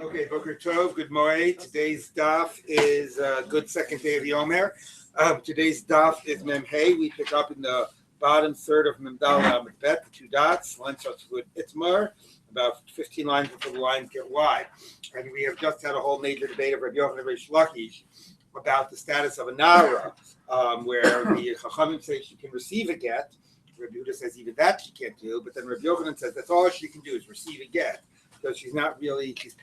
Okay, Boker Tov, good morning. Today's daf is good second day of the Omer. Today's daf is Mem Hey. We pick up in the bottom third of Mem Dal Amud Bet, the two dots. Line starts with Itmar, about 15 lines before the lines get wide. And we have just had a whole major debate of Rabbi Yomi and Reish Lakish about the status of a Nara, where the Chachamim say she can receive a get. Rabbi Yehuda says even that she can't do, but then Rabbi Yochanan says that's all she can do is receive a get. So she's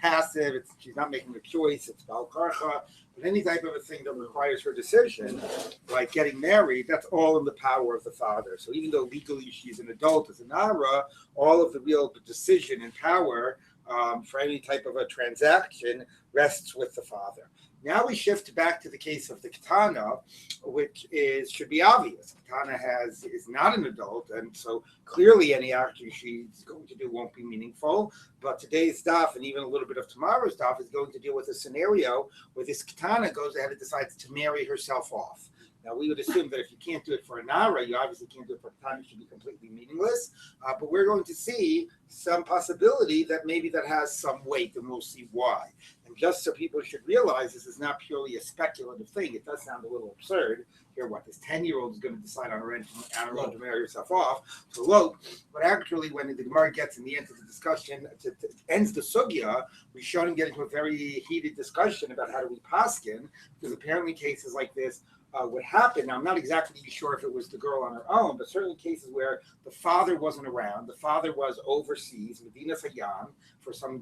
passive, she's not making a choice, it's Baal Karcha, but any type of a thing that requires her decision, like getting married, that's all in the power of the father. So even though legally she's an adult as a Nara, all of the real decision and power for any type of a transaction rests with the father. Now we shift back to the case of the Ketana, which should be obvious. Ketana is not an adult, and so clearly any action she's going to do won't be meaningful. But today's daf, and even a little bit of tomorrow's daf, is going to deal with a scenario where this Ketana goes ahead and decides to marry herself off. Now, we would assume that if you can't do it for a Nara, you obviously can't do it for a Ketana, it should be completely meaningless. But we're going to see some possibility that maybe that has some weight, and we'll see why. And just so people should realize this is not purely a speculative thing. It does sound a little absurd. Here, this 10-year-old is going to decide on her own to marry herself off. So low. But actually, when the Gemara gets in the end of the discussion, ends the sugya, we showed him get into a very heated discussion about how do we paskin, because apparently cases like this would happen. Now, I'm not exactly sure if it was the girl on her own, but certainly cases where the father wasn't around, the father was overseas, Medina Sayyam, for some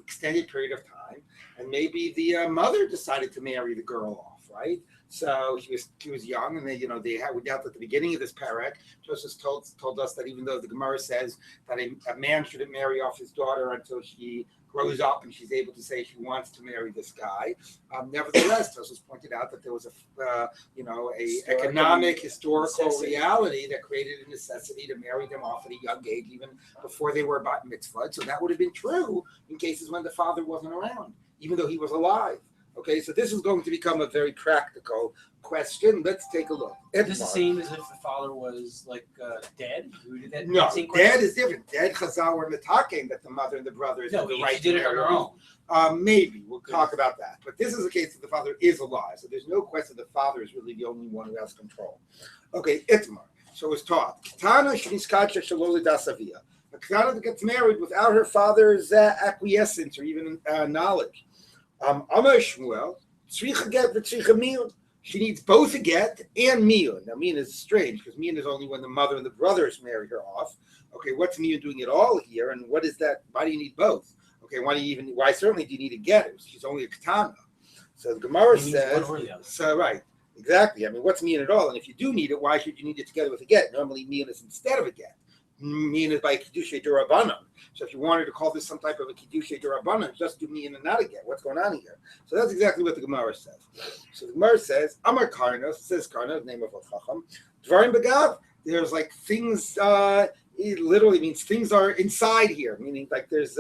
extended period of time, and maybe the mother decided to marry the girl off, right? So she was young, and we dealt at the beginning of this parak. Joseph told us that even though the Gemara says that a man shouldn't marry off his daughter until she grows up and she's able to say she wants to marry this guy. Nevertheless, Joseph pointed out that there was a economic, historical reality that created a necessity to marry them off at a young age, even before they were bat mitzvah. So that would have been true in cases when the father wasn't around, even though he was alive. Okay, so this is going to become a very practical question. Let's take a look. Does it seem as if the father was dead? No, dead is different. Dead chazal were mitaking that the mother and the brothers have the right to did it on her own. Maybe we'll talk about that. But this is a case that the father is alive, so there's no question the father is really the only one who has control. Okay, Itmar. So it's taught. Ketana sheniskacha shaloli dasavia. A ketana that gets married without her father's acquiescence or even knowledge. Amar Shmuel, tzricha get v'tzricha miyun. She needs both a get and miyun. Now miyun is strange because miyun is only when the mother and the brothers marry her off. Okay, what's miyun doing it all here, and what is that? Why do you need both? Okay, why certainly do you need a get? She's only a ketana. So the Gemara says, so right, exactly. I mean, what's miyun at all? And if you do need it, why should you need it together with a get? Normally miyun is instead of a get. Miyun is by Kiddushin Durabanan. So if you wanted to call this some type of a Kiddushin Durabanan, just do miyun and not again. What's going on here? So that's exactly what the Gemara says. So the Gemara says, Amar Karnos, it says Karnos, the name of a Chacham, Dvarim Begav, there's things, it literally means things are inside here, meaning there's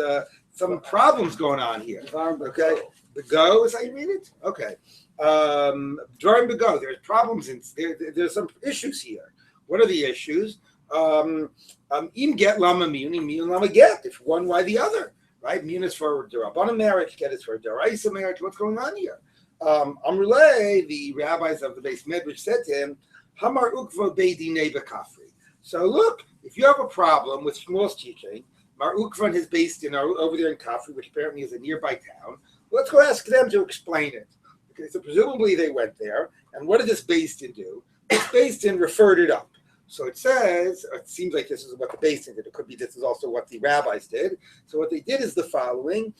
some problems going on here. Okay? Bego is how you read it? Okay. Dvarim Bego, there's problems, there's some issues here. What are the issues? Im get lama miyun lama get. If one, why the other? Right? Miyun is for derabbanan marriage, get is for deraisa marriage. What's going on here? Amrulay, the rabbis of the base medrash said to him, Hamar ukva beidinei bekafri. So look, if you have a problem with Shmuel's teaching, Mar Ukvan is based over there in Kafri, which apparently is a nearby town. Let's go ask them to explain it. Okay, so presumably they went there, and what did this based in do? This based in referred it up. So it says, it seems like this is what the Beis Din did. It could be this is also what the rabbis did. So what they did is the following.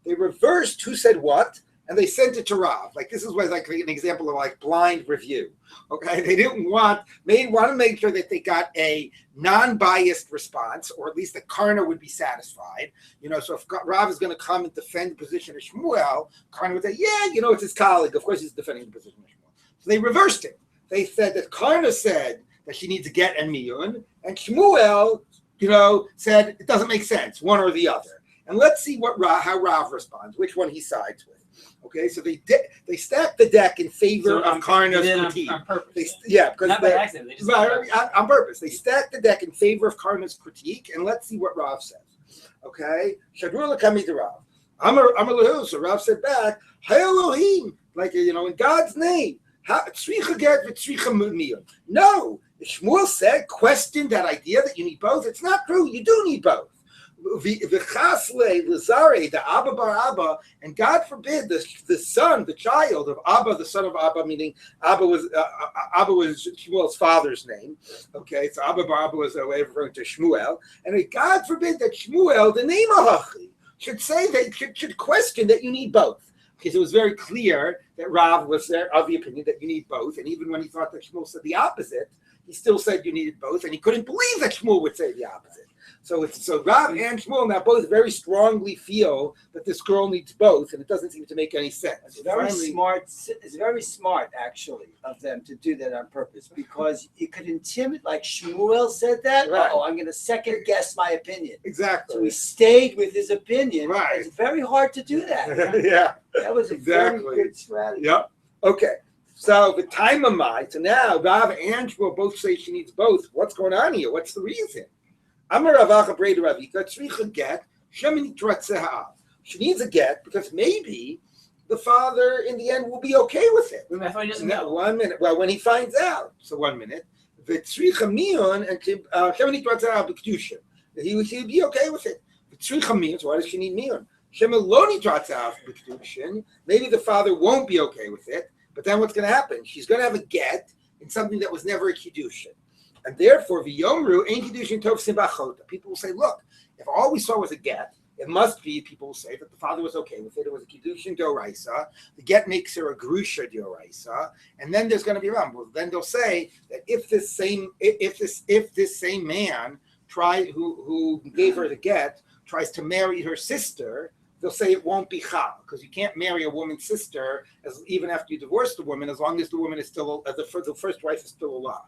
They reversed who said what, and they sent it to Rav. This is an example of blind review. Okay, they want to make sure that they got a non-biased response, or at least the Karna would be satisfied. So if Rav is going to come and defend the position of Shmuel, Karna would say, it's his colleague. Of course he's defending the position of Shmuel. So they reversed it. They said that Karna said that she needs a get and miyun, and Shmuel, said it doesn't make sense, one or the other. And let's see how Rav responds, which one he sides with. Okay, so they stacked the deck in favor of Karna's critique. On purpose. Because not by accident. They just on purpose. They stacked the deck in favor of Karna's critique, and let's see what Rav says. Okay, Shadrula Kami to Rav. Amar Lahu. So Rav said back, Hay Elohim, like in God's name. Tzricha get v'tzricha miyun. No, Shmuel said, questioned that idea that you need both. It's not true. You do need both. V'chasle l'zare, the Abba bar Abba, and God forbid the son, the child of Abba, the son of Abba, meaning Abba was Shmuel's father's name. Okay, so Abba bar Abba was a way of referring to Shmuel, and God forbid that Shmuel, the name of Hachi, should say that should question that you need both. Because it was very clear that Rav was there of the opinion that you need both, and even when he thought that Shmuel said the opposite, he still said you needed both, and he couldn't believe that Shmuel would say the opposite. So Rav and Shmuel now both very strongly feel that this girl needs both, and it doesn't seem to make any sense. It's very smart. It's very smart, actually, of them to do that on purpose, because it could intimidate. Like Shmuel said that. Right. Oh, I'm going to second guess my opinion. Exactly. So he stayed with his opinion. Right. It's very hard to do that. Yeah. That was a very good strategy. Yep. Okay. So the time of my. So now Rav and Shmuel both say she needs both. What's going on here? What's the reason? Amar Ravacha Breda Ravika tzricha get shemini tratzeha. She needs a get because maybe the father in the end will be okay with it. I thought he doesn't know. 1 minute. Well, when he finds out. So 1 minute. V'tzricha mion and shemini tratzeha b'kedushin. He would be okay with it. V'tzricha mion. So why does she need mion? Shemeloni tratzeha b'kedushin. Maybe the father won't be okay with it. But then what's going to happen? She's going to have a get in something that was never a Kiddushin. And therefore, v'yomru ein Kiddushin tov simbachota. People will say, look, if all we saw was a get, it must be, people will say, that the father was okay with it. It was a Kiddushin d'oraisa. The get makes her a grusha d'oraisa. And then there's going to be a Well, then they'll say that if this same man who gave her the get tries to marry her sister, they'll say it won't be chal, because you can't marry a woman's sister even after you divorce the woman, as long as the woman is still the first wife is still alive.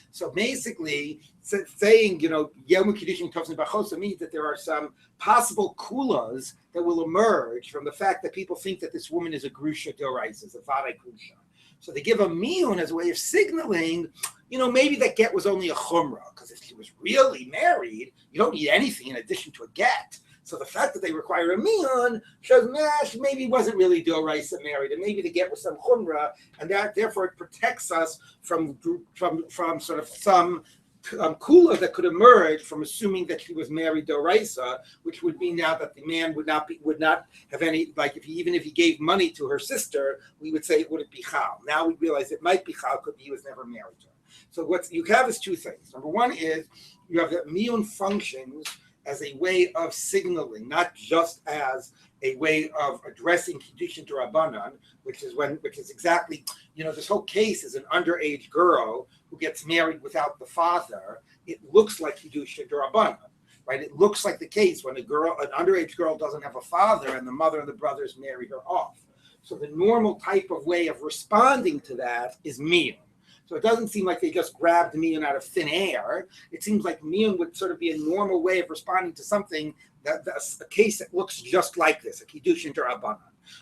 So basically, saying Yomi Kiddushin Tovsin Bachosa means that there are some possible kulas that will emerge from the fact that people think that this woman is a grusha d'oraisa, is a vare grusha. So they give a miyun as a way of signaling, maybe that get was only a chumrah, because if she was really married, you don't need anything in addition to a get. So the fact that they require a miyun shows she maybe wasn't really d'oraisa married, and maybe the get was some chumrah, and that therefore it protects us from sort of some kula that could emerge from assuming that she was married d'oraisa, which would mean now that the man would not have any, like even if he gave money to her sister, we would say it wouldn't be chal. Now we realize it might be chal because he was never married to her. So what you have is two things. Number one is you have that miyun functions as a way of signaling, not just as a way of addressing Kiddushin d'Rabbanan, which is exactly, this whole case is an underage girl who gets married without the father. It looks like Kiddushin d'Rabbanan, right? It looks like the case when an underage girl doesn't have a father and the mother and the brothers marry her off. So the normal type of way of responding to that is miyun. So it doesn't seem like they just grabbed miyun out of thin air. It seems like miyun would sort of be a normal way of responding to something that's a case that looks just like this, a Kiddushin d'Rabbanan.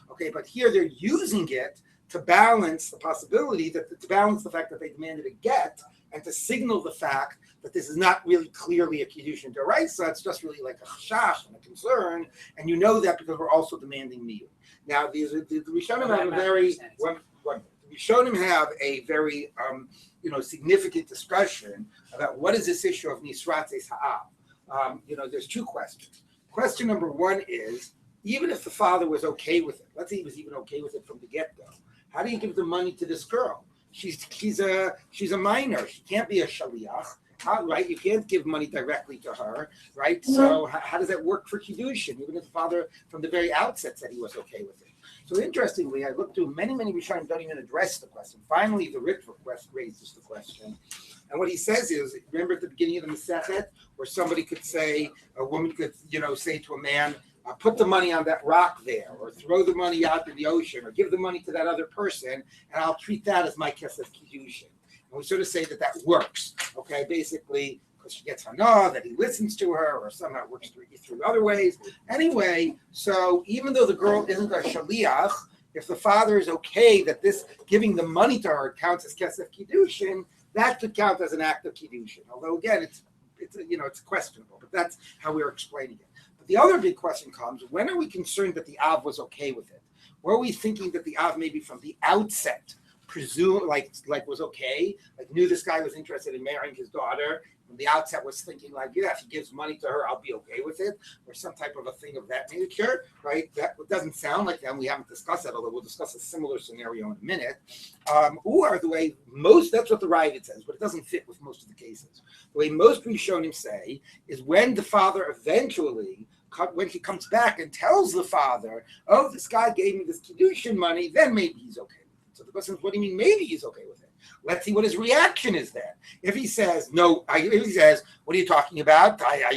Okay, but here they're using it to balance the possibility to balance the fact that they demanded a get and to signal the fact that this is not really clearly a Kiddushin d'oraisa. It's just really like a chashash and a concern, and you know that because we're also demanding miyun. Now, the Rishonim have a very Rishonim have a very significant discussion about what is this issue of nisrates ha'av. There's two questions. Question number one is, even if the father was okay with it, let's say he was even okay with it from the get-go, how do you give the money to this girl? She's a minor. She can't be a shaliach. Right? You can't give money directly to her, right? Mm-hmm. So how does that work for Kiddushin? Even if the father from the very outset said he was okay with it. So interestingly, I looked through many Rishonim don't even address the question. Finally, the Ritva raises the question. And what he says is, remember at the beginning of the Masechet, where somebody could say, a woman could, say to a man, put the money on that rock there, or throw the money out in the ocean, or give the money to that other person, and I'll treat that as my kesef Kiddushin. And we sort of say that works, okay? Basically, because she gets hana, that he listens to her, or somehow works through other ways. Anyway, so even though the girl isn't a shaliach, if the father is okay that this giving the money to her counts as kesef Kiddushin, that could count as an act of Kiddushin. Although again, it's questionable, but that's how we're explaining it. The other big question comes, when are we concerned that the Av was okay with it? Were we thinking that the Av maybe from the outset presume like was okay, like knew this guy was interested in marrying his daughter, from the outset was thinking like, yeah, if he gives money to her, I'll be okay with it, or some type of a thing of that nature, right? That doesn't sound like that, and we haven't discussed that, although we'll discuss a similar scenario in a minute. Or the way most, that's what the Ravid says, but it doesn't fit with most of the cases. The way most Rishonim say is when the father eventually, when he comes back and tells the father, oh, this guy gave me this Kiddushin money, then maybe he's okay. So the question is, what do you mean maybe he's okay with it? Let's see what his reaction is then. If he says, no, if he says, what are you talking about? I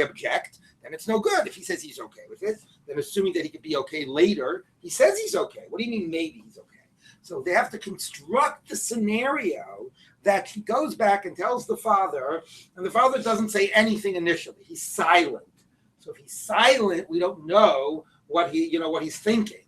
object, then it's no good. If he says he's okay with it, then assuming that he could be okay later, he says he's okay. What do you mean maybe he's okay? So they have to construct the scenario that he goes back and tells the father, and the father doesn't say anything initially. He's silent. So if he's silent, we don't know what he's thinking.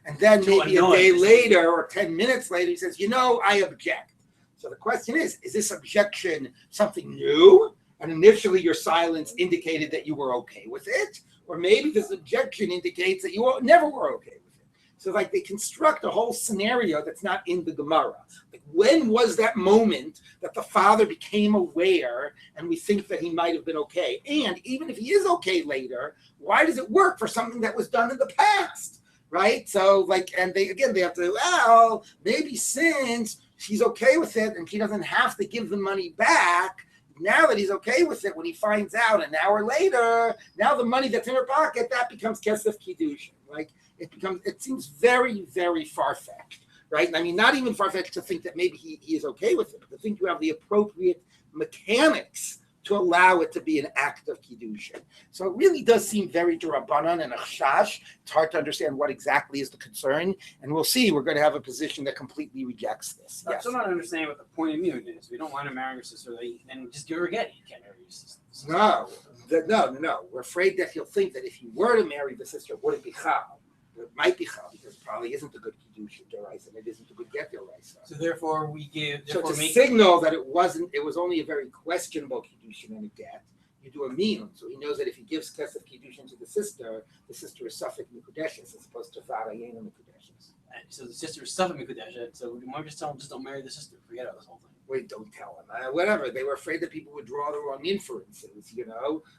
And then maybe a day later or 10 minutes later, he says, I object. So the question is this objection something new? And initially your silence indicated that you were okay with it? Or maybe this objection indicates that you never were okay with it. So like they construct a whole scenario that's not in the Gemara. Like when was that moment that the father became aware and we think that he might have been okay? And even if he is okay later, why does it work for something that was done in the past? Right? So and they have to, well, maybe since she's okay with it and he doesn't have to give the money back, now that he's okay with it, when he finds out an hour later, now the money that's in her pocket, that becomes Kesef Kiddushin. Like it seems very, very far-fetched, right? I mean, not even far-fetched to think that maybe he is okay with it, but to think you have the appropriate mechanics to allow it to be an act of Kiddushin. So it really does seem very D'Rabbanan and a chash. It's hard to understand what exactly is the concern, and we'll see. We're going to have a position that completely rejects this. Yes. I'm not understanding what the point of view is. We don't want to marry your sister, then just give her again. You can't marry your sister. No. We're afraid that he'll think that if he were to marry the sister, would it be chal? It might be chal because it probably isn't a good Kiddushin D'Oraisa, and it isn't a good get D'Oraisa. So therefore we give. So to signal that it was only a very questionable Kiddushin and a get, you do a miyun. So he knows that if he gives Kesef Kiddushin to the sister is Suffolk Mikudeshes as opposed to Varayin and Mikudeshes. So the sister is Suffolk Mikudeshes, so we might just tell him, just don't marry the sister. Forget about this whole thing. Wait, don't tell him. Whatever. They were afraid that people would draw the wrong inferences,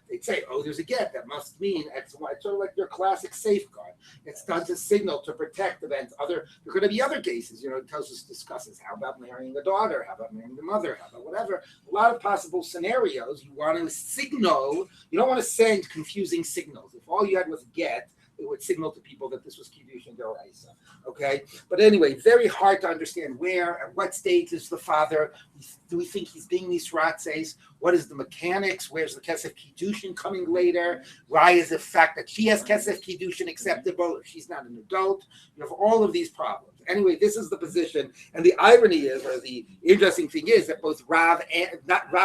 They'd say, oh, there's a get. That must mean X, Y. It's sort of like your classic safeguard. It's done to signal, to protect against there are going to be other cases, Tosus discusses. How about marrying the daughter? How about marrying the mother? How about whatever? A lot of possible scenarios. You want to signal. You don't want to send confusing signals. If all you had was get, it would signal to people that this was Kiddushin D'Oraisa. Okay? But anyway, very hard to understand where, at what stage is the father. Do we think he's being Nisratzes? What is the mechanics? Where's the Kesef Kiddushin coming later? Why is the fact that she has Kesef Kiddushin acceptable if she's not an adult? You have all of these problems. Anyway, this is the position. And the irony is, or the interesting thing is, that both Rav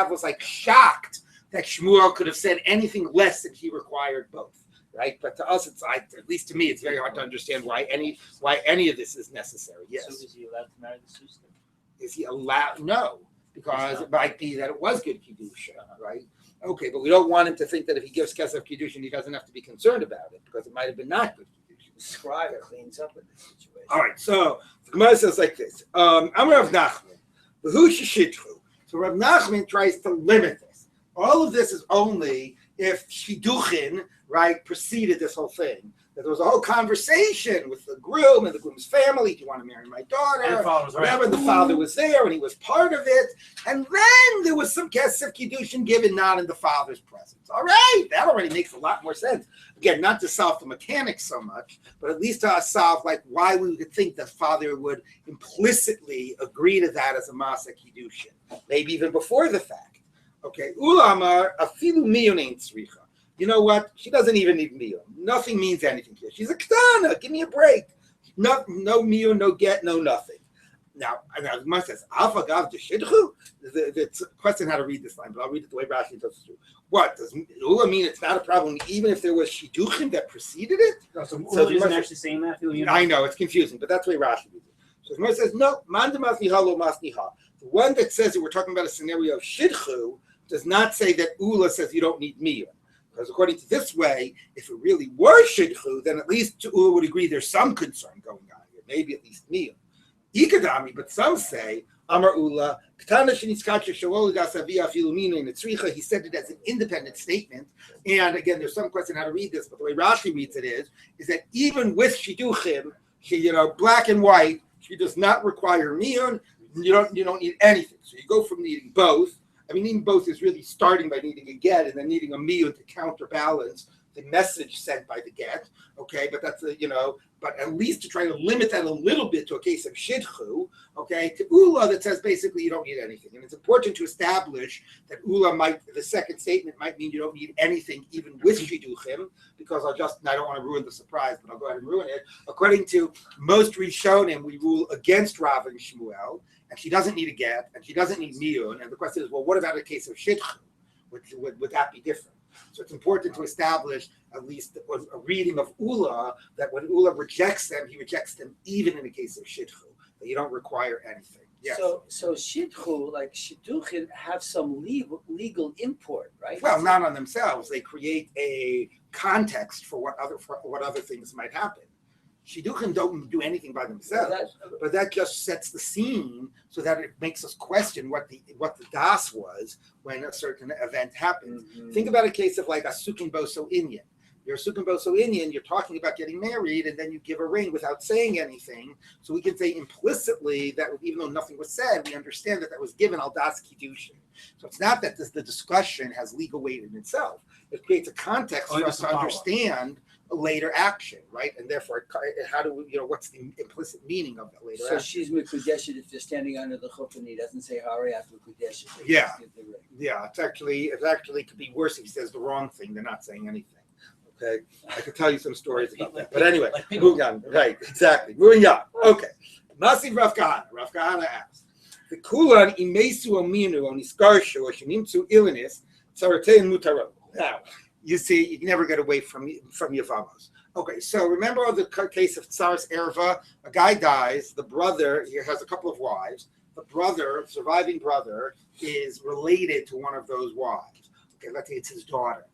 was like shocked that Shmuel could have said anything less than he required both. Right, but to us, at least to me, it's very hard to understand why any of this is necessary. Yes. So is he allowed to marry the sister? Is he allowed? No, because it might be that it was good Kiddushin, right? Okay, but we don't want him to think that if he gives Kesef Kiddushin, he doesn't have to be concerned about it because it might have been not good Kiddushin. The scribe cleans up with this situation. All right, so the Gemara says like this: I'm Rav Nachman, who shishitru. So Rav Nachman tries to limit this. All of this is only if Shidduchin, right, preceded this whole thing. That there was a whole conversation with the groom and the groom's family. Do you want to marry my daughter? Whatever. The father was there and he was part of it. And then there was some Kesef Kiddushin given not in the father's presence. All right, that already makes a lot more sense. Again, not to solve the mechanics so much, but at least to solve like why we would think the father would implicitly agree to that as a Masa Kiddushin, maybe even before the fact. Okay, Ulamar afilu miyun ein tzricha. You know what? She doesn't even need miyun. Nothing means anything here. She's a ketana. Give me a break. No miyun, no get, no nothing. Now the Gemara says, Alpha gav deshidchu. The question how to read this line, but I'll read it the way Rashi does it. What does Ula mean? It's not a problem, even if there was shidduchim that preceded it. So Ula isn't actually saying that. I know it's confusing, but that's the way Rashi reads it. So the Gemara says, no, manda masniha lo masniha. The one that says that we're talking about a scenario of shidchu does not say that Ula says you don't need miyun. Because according to this way, if it really were shidchu, then at least Ula would agree there's some concern going on here, maybe at least miyun. Ikadami, but some say, Amar Ula, he said it as an independent statement. And again, there's some question how to read this, but the way Rashi reads it is that even with shiduchim, black and white, she does not require miyun. You don't need anything. So you go from needing both. I mean, needing both is really starting by needing a get and then needing a miyun to counterbalance the message sent by the get. Okay, but that's but at least to try to limit that a little bit to a case of shidchu. Okay, to Ula that says basically you don't need anything, and it's important to establish that the second statement might mean you don't need anything even with shiduchim, because I don't want to ruin the surprise, but I'll go ahead and ruin it. According to most Rishonim, we rule against Rav and Shmuel, and she doesn't need a get, and she doesn't need miyun, and the question is, well, what about a case of shidchu? Would that be different? So it's important to establish at least a reading of Ula, that when Ula rejects them, he rejects them even in the case of shidchu, that you don't require anything. Yes. So shidchu, like shidduchin, have some legal import, right? Well, not on themselves. They create a context for what other things might happen. Shidduchim don't do anything by themselves, but that just sets the scene so that it makes us question what the das was when a certain event happened. Mm-hmm. Think about a case of like a sukin boso inyan. You're a sukin boso inyan, you're talking about getting married, and then you give a ring without saying anything. So we can say implicitly that even though nothing was said, we understand that was given al das kiddushin. So it's not that the discussion has legal weight in itself. It creates a context for us to understand a later action, right? And therefore, how do we, what's the implicit meaning of that later action? So she's mekudeshet if they're standing under the chuppah and he doesn't say Hari after mekudeshet. Yeah. It actually could be worse if he says the wrong thing than not saying anything. Okay, I could tell you some stories about that. But anyway, moving on. Right, exactly. Moving on. Okay. Masiv Rav Kahana. Rav Kahana asks, the kulan imesu aminu on iskarshu or shenimtsu ilinis tzaratein mutarot. Now, you see, you can never get away from Yavamos. Okay, so remember the case of Tsaras Erva? A guy dies, the brother, he has a couple of wives. The surviving brother, is related to one of those wives. Okay, let's say it's his daughter,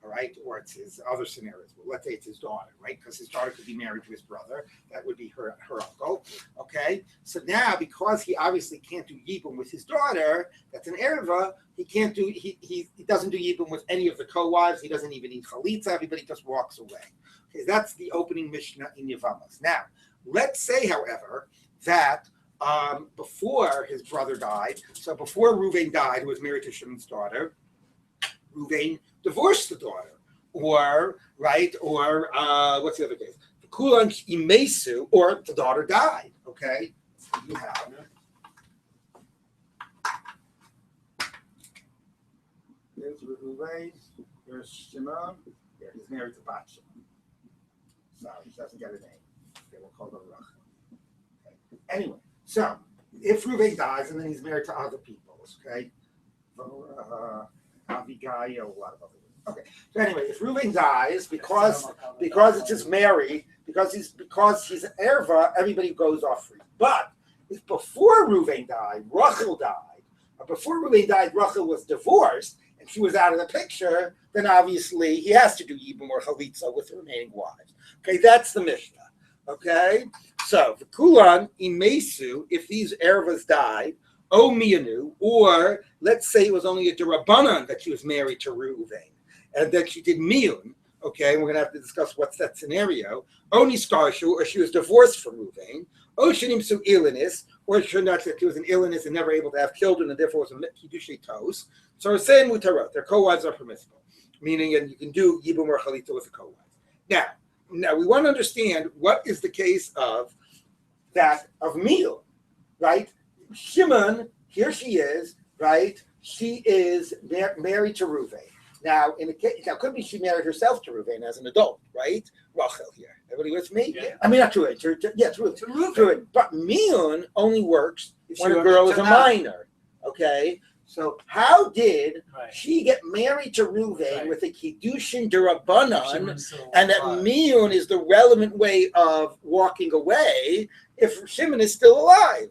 all right? Or it's his other scenarios. Well, let's say it's his daughter, right? Because his daughter could be married to his brother. That would be her uncle, okay? So now, because he obviously can't do Yibum with his daughter, that's an Erva, he doesn't do Yibum with any of the co-wives. He doesn't even eat chalitza. Everybody just walks away. Okay, that's the opening Mishnah in Yevamos. Now, let's say, however, that before his brother died, so before Reuven died, who was married to Shimon's daughter, Reuven divorced the daughter, or what's the other case? The Kulan Imesu, or the daughter died. Okay, you have. Here's Reuven. Here's Shimon. Yeah, he's married to Bat Shimon. Sorry, he doesn't get a name. Okay, we'll call him Rachel. Okay. Anyway, so if Reuven dies and then he's married to other people, okay, Abigail, a lot of other women. Okay. So anyway, if Reuven dies because it's his Mary, because he's an erva, everybody goes off free. But if before Reuven died, Rachel died, or before Reuven died, Rachel was divorced and she was out of the picture, then obviously he has to do Yibum or Chalitza with the remaining wives. Okay, that's the Mishnah. Okay, so the Kulan Imesu, if these ervas died, O Miyanu, or let's say it was only a Derabanan that she was married to Reuven, and that she did Miyun, okay, and we're going to have to discuss what's that scenario, O Niskarshu, or she was divorced from Reuven, O Shenimsu Ilinis, or she was an illness and never able to have children, and therefore was a Kiddushin Tos, so we're saying Mutarot, their co-wives are permissible, meaning and you can do Yibum or Chalitza with the co-wives. Now we want to understand what is the case of Miyun, right? Shimon, here she is, right? She is married to Reuven. Now, could be she married herself to Reuven as an adult, right? Rachel here. Everybody with me? Yeah. I mean, not to it. Yeah, to Reuven. But Miyun only works when a girl is a minor, okay? So how did she get married to Reuven with a Kiddushin Derabanan, and that Miyun is the relevant way of walking away if Shimon is still alive?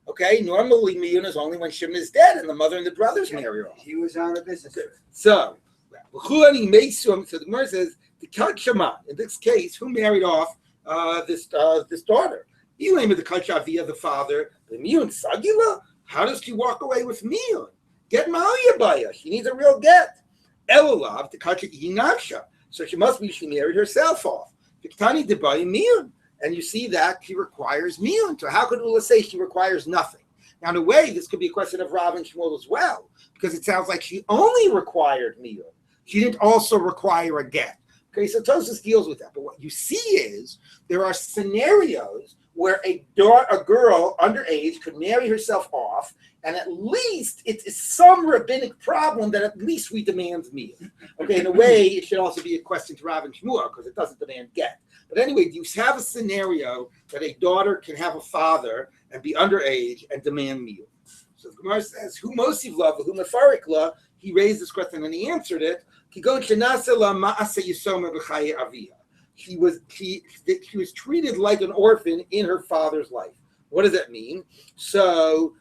Okay, normally Miyun is only when Shimon is dead and the mother and the brothers marry off. He was on a business trip. So, So the Gemara says, the Kach Shema, in this case, who married off this daughter? The father, the Miyun Sagila. How does she walk away with Miyun? Get Ma'aliyah Baya. She needs a real get. Elulav, the Kach Yinaksha. So she married herself off. Viktani Debaya Miyun. And you see that she requires Miyun. So how could Ula say she requires nothing? Now, in a way, this could be a question of Rav and Shmuel as well, because it sounds like she only required Miyun. She didn't also require a get. Okay, so Tosfos deals with that. But what you see is there are scenarios where a girl underage could marry herself off, and at least it's some rabbinic problem that at least we demand Miyun. Okay, in a way, it should also be a question to Rav and Shmuel, because it doesn't demand get. But anyway, you have a scenario that a daughter can have a father and be underage and demand Miyun. So the Gemara says, "Who mosiv la, who mefarik la?" He raised this question and he answered it. She was treated like an orphan in her father's life. What does that mean? So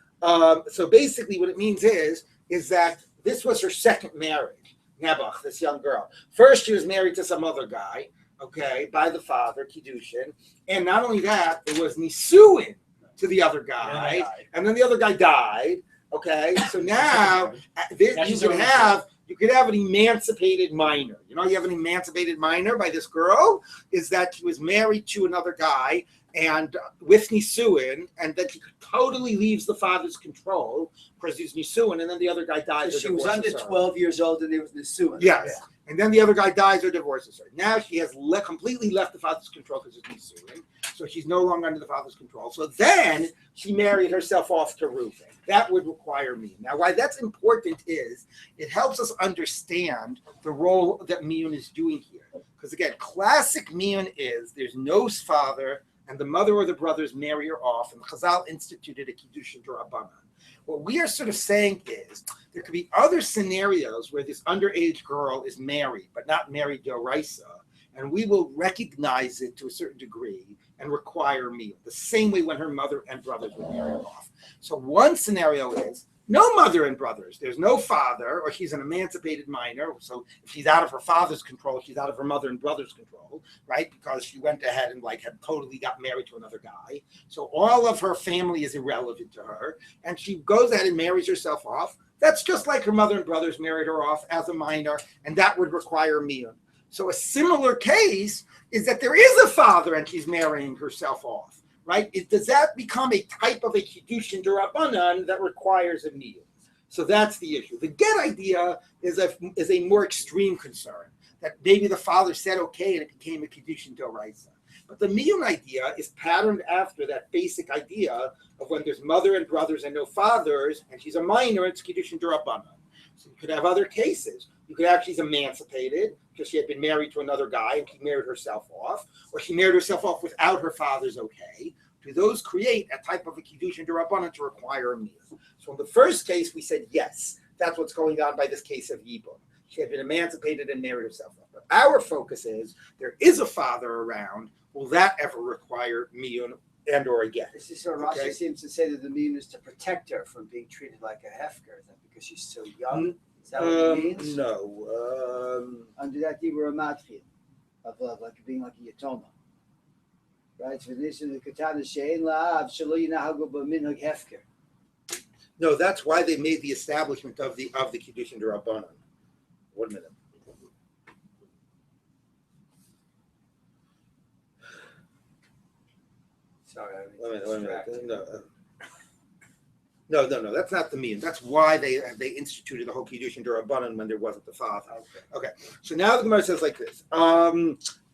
basically, what it means is that this was her second marriage. Nebuch, this young girl. First, she was married to some other guy, okay, by the father, Kiddushin, and not only that, it was nisuin to the other guy, and then the other guy died. Okay, so now you could have an emancipated minor. You know, you have an emancipated minor by this girl is that she was married to another guy and with nisuin, and then she totally leaves the father's control because he's nisuin, and then the other guy dies. So she was under 12 years old and there was nisuin. Yes. Yeah. And then the other guy dies or divorces her. Now she has completely left the father's control because it's nisuin, so she's no longer under the father's control. So then she married herself off to Reuven. That would require Miyun. Now, why that's important is it helps us understand the role that Miyun is doing here. Because again, classic Miyun is there's no father, and the mother or the brothers marry her off, and Chazal instituted a Kiddushin D'Rabbanan. What we are sort of saying is there could be other scenarios where this underage girl is married, but not married d'oraisa, and we will recognize it to a certain degree and require Miyun, the same way when her mother and brothers were married off. So one scenario is no mother and brothers. There's no father, or she's an emancipated minor. So if she's out of her father's control, she's out of her mother and brother's control, right? Because she went ahead and had totally got married to another guy. So all of her family is irrelevant to her, and she goes ahead and marries herself off. That's just like her mother and brothers married her off as a minor, and that would require Miyun. So a similar case is that there is a father and she's marrying herself off. Right? Does that become a type of a Kiddushin D'Rabbanan that requires a Miyun? So that's the issue. The get idea is a more extreme concern, that maybe the father said okay and it became a Kiddushin D'Oraisa. But the Miyun idea is patterned after that basic idea of when there's mother and brothers and no fathers, and she's a minor, it's Kiddushin D'Rabbanan. So you could have other cases. You could actually be emancipated because she had been married to another guy and she married herself off, or she married herself off without her father's okay. Do those create a type of a Kiddushin D'Rabbanan to require a Miyun? So in the first case, we said yes, that's what's going on by this case of Yibum. She had been emancipated and married herself off. But our focus is there is a father around. Will that ever require Miyun and or a get? This is so Rashi seems to say that the Miyun is to protect her from being treated like a hefker, is that because she's so young? Is that what it means? No. Under that, you were a matchil of like being like a yatoma. Right? So this is the katana shein la'av shelo yinahagu b'minhag hefker. No, that's why they made the establishment of the Kiddushin D'Rabbanan. 1 minute. Sorry, Wait a minute. No, that's not the Miyun. That's why they instituted the whole Kiddushin D'Rabbanan when there wasn't the father. Okay. So now the Gemara says like this.